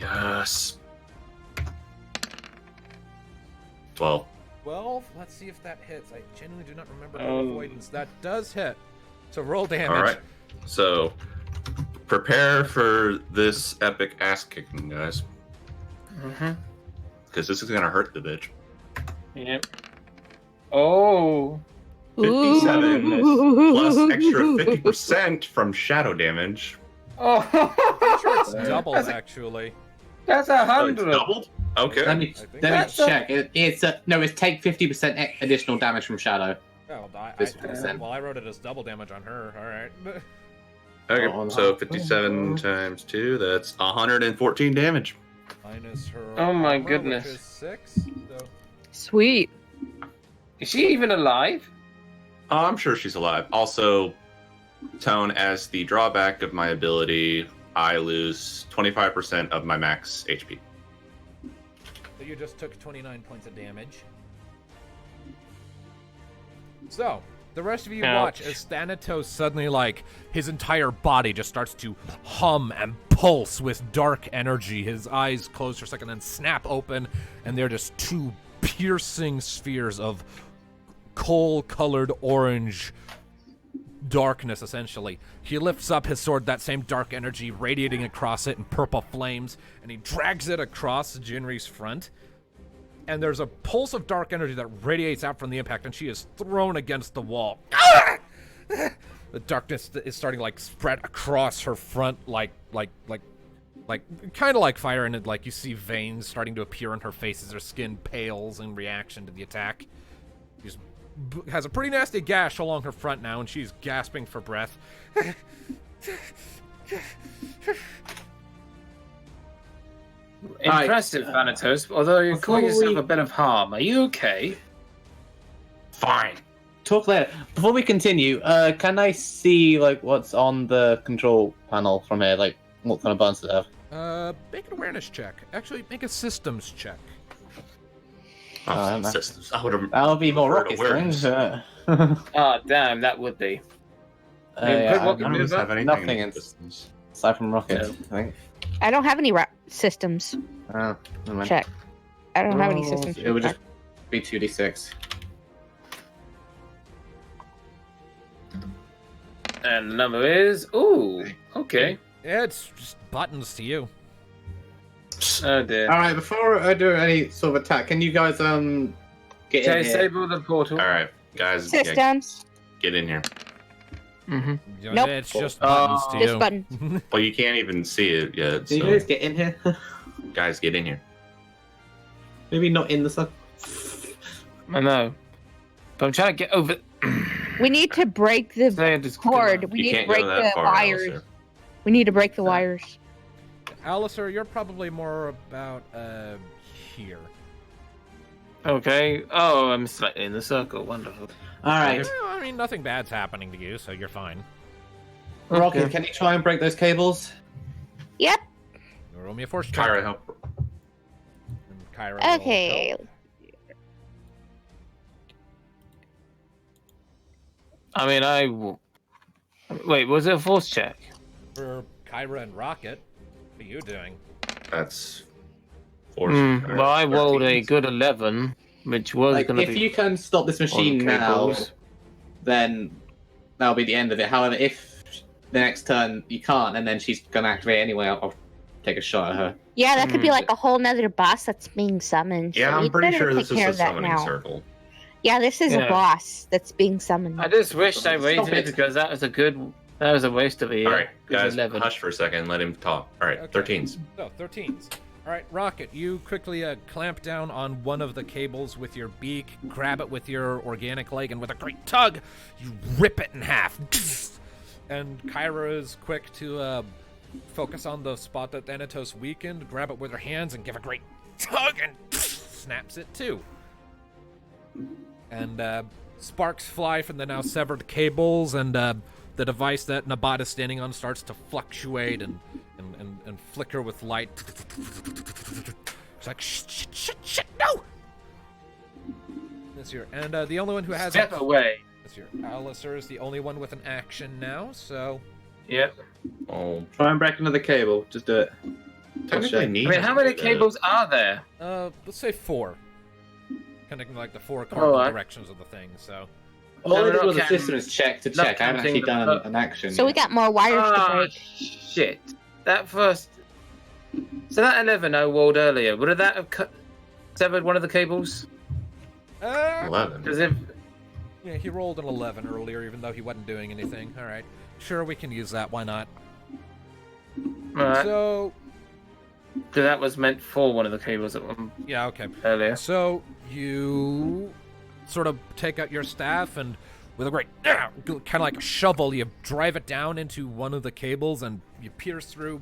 Yes. 12. 12. Let's see if that hits. I genuinely do not remember Um, avoidance. That does hit. So roll damage. All right. So prepare for this epic ass kicking, guys, Mm-hmm. because this is gonna hurt the bitch. Yep. Oh. 57 plus extra 50% from shadow damage. Oh. I'm sure it's doubled, That's a- actually. That's Oh, it's 100. doubled? Okay. Let me I think that's check. It's no, it's take 50% additional damage from shadow. Oh, This 50%. well, I wrote it as double damage on her. All right. Okay, Oh, so no. 57 times 2, that's 114 damage. Minus her. Oh my armor, goodness. Which is 6. So Sweet. Is she even alive? Oh, I'm sure she's alive. Also, Tone, as the drawback of my ability, I lose 25% of my max HP. you just took 29 points of damage. So, the rest of you watch Ouch. as Thanatos suddenly, like, his entire body just starts to hum and pulse with dark energy. His eyes close for a second, then snap open, and they're just 2 piercing spheres of coal-colored orange darkness, essentially. He lifts up his sword, that same dark energy radiating across it in purple flames, and he drags it across Jinri's front. And there's a pulse of dark energy that radiates out from the impact, and she is thrown against the wall. The darkness is starting to, like, spread across her front, like kind of like fire, and like you see veins starting to appear on her face as her skin pales in reaction to the attack. She's has a pretty nasty gash along her front now, and she's gasping for breath. Impressive, Thanatos, although you're causing yourself a bit of harm. Are you okay? Fine. Talk later. Before we continue, can I see like what's on the control panel from here? Like what kind of buttons do they have? Make an awareness check. Actually, make a systems check. Oh, systems. I would have. That'll be more rocket awareness. strings. Ah, damn, that would be. Yeah, rocket None of us mover? have anything Nothing in in- systems. aside from rockets, No. I think. I don't have any systems. Oh, never mind. Check. I don't have any systems. It would check. just be 2d6. And the number is... Ooh, okay. Yeah, it's just buttons to you. Oh dear. All right, before I do any sort of attack, can you guys get in here? Disable the portal. All right, guys, yeah, Systems. get in here. Mm-hmm. Nope. It's just buttons to This you. button. Well, you can't even see it yet. Can you So, guys get in here? guys, get in here. Maybe not in the sun. I know. But I'm trying to get over... We need to break the Say just- cord. We You need to can't break go that the far, wires. Alistair. We need to break the wires. Alistair, you're probably more about here. Okay. Oh, I'm slightly in the circle. Wonderful. All right, Well, I mean, nothing bad's happening to you, so you're fine. Rocket, Okay. can you try and break those cables? Yep. Roll me a force check. Kyra, help. And Kyra will Okay. help. I mean, Wait, was it a force check? For Kyra and Rocket, what are you doing? That's force. Well, I rolled a 13s. good 11, which was Like, going to if be... you can stop this machine on now, cables. then that'll be the end of it. However, if the next turn you can't, and then she's gonna activate anyway, I'll take a shot at her. Yeah, that could be like a whole nother boss that's being summoned. so Yeah, I'm we'd pretty better sure take this is care a of that summoning now. circle. Yeah, this is Yeah. a boss that's being summoned. I just wished I Stop waited it. because that was a waste of a year. All right, It was guys, 11. hush for a second. Let him talk. All right, Okay. 13s. So, 13s. All right, Rocket, you quickly clamp down on one of the cables with your beak, grab it with your organic leg, and with a great tug, you rip it in half. And Kyra is quick to focus on the spot that Thanatos weakened, grab it with her hands, and give a great tug, and snaps it too. And sparks fly from the now severed cables, and the device that Nabat is standing on starts to fluctuate and flicker with light. It's like, shit, no! This here. And the only one who has... Step away. This here. Alistair is the only one with an action now, so... Yep. Oh, Try and break another cable. Just do it. technically, I need. I mean, how many cables are there? Let's say 4. Connecting like the 4 Oh, cardinal I- directions of the thing, so... All I No, did no, was a counting- systems check to not check. I haven't counting actually done the- an action. So we yet. got more wires to Ah, break. shit. That first... So that 11 I rolled earlier, would that have severed one of the cables? 11. Because if... Yeah, he rolled an 11 earlier, even though he wasn't doing anything. Alright. Sure, we can use that. Why not? Alright, So, so that was meant for one of the cables at one yeah, okay. earlier. So, you sort of take out your staff and with a great, kind of like a shovel, you drive it down into one of the cables and you pierce through,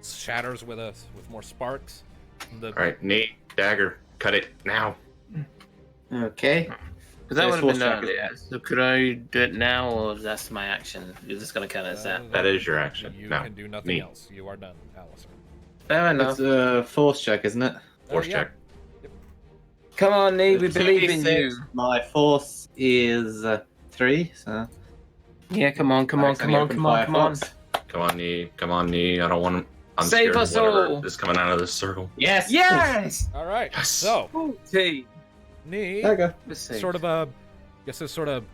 shatters with more sparks. The, All right, Nate, dagger, cut it now. Okay. Because that So would it's have been force check. earlier. So could I do it now, or that's my action? You're just going to count it as that. That is your action. You No, can do nothing me. else. You are done, Alistair. Fair enough. It's a force check, isn't it? Force Yeah. check. Come on, Nee, we It's believe in 2d6. you. My force is 3, so... Yeah, come on. Come on. Come on, knee. I don't want to Save us all. is coming out of this circle. Yes! Yes! All right. Yes. So, T. Nee, There you go. Let's see. sort of a, guess this sort of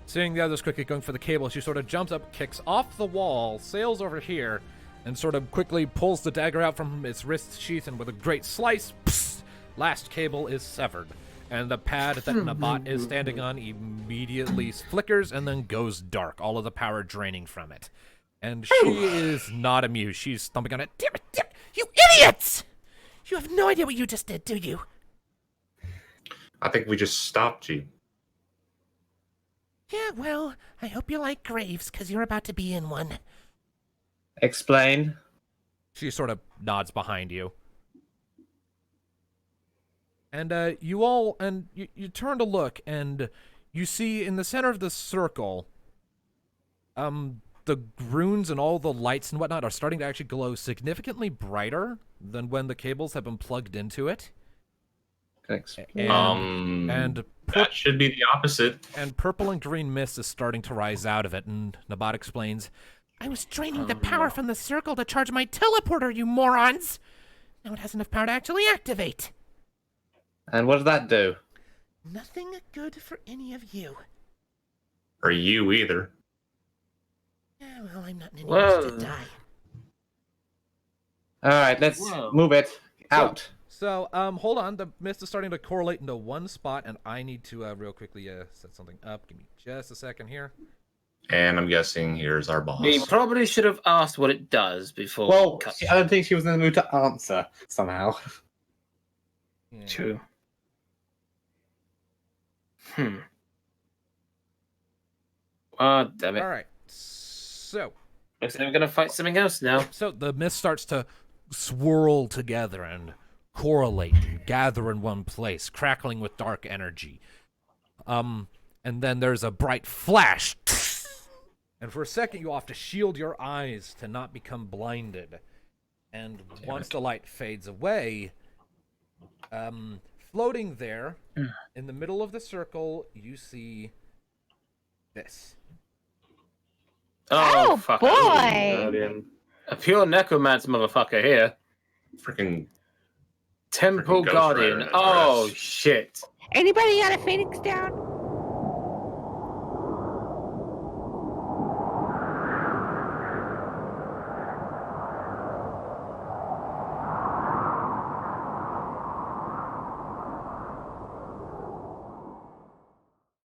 Seeing the others quickly going for the cable, she sort of jumps up, kicks off the wall, sails over here, and sort of quickly pulls the dagger out from its wrist sheath, and with a great slice, psst, last cable is severed. And the pad that Nabat is standing on immediately flickers and then goes dark, all of the power draining from it. And she is not amused. She's stomping on it. Damn it, you idiots! You have no idea what you just did, do you? I think we just stopped you. Yeah, well, I hope you like graves, because you're about to be in one. Explain. She sort of nods behind you. And you turn to look, and you see in the center of the circle, the runes and all the lights and whatnot are starting to actually glow significantly brighter than when the cables have been plugged into it. And that should be the opposite. And purple and green mist is starting to rise out of it, and Nabat explains, I was draining the power from the circle to charge my teleporter, you morons! Now it has enough power to actually activate. And what does that do? Nothing good for any of you. Or you either. Yeah, well, I'm not in any rush to die. Alright, let's move it out. So, hold on. The mist is starting to correlate into one spot, and I need to real quickly set something up. Give me just a second here. And I'm guessing here's our boss. We probably should have asked what it does before. Well, I don't think she was in the mood to answer somehow. Yeah. True. Damn it. All right. So. Looks like we're gonna fight something else now. So the mist starts to swirl together and correlate and gather in one place, crackling with dark energy. And then there's a bright flash. And for a second, you have to shield your eyes to not become blinded. And once the light fades away, floating there in the middle of the circle, you see this. Oh, fuck. boy! A pure necromancer motherfucker here. Freaking Temple Ghost Guardian. Rider in a Oh, dress. shit. Anybody got a Phoenix down?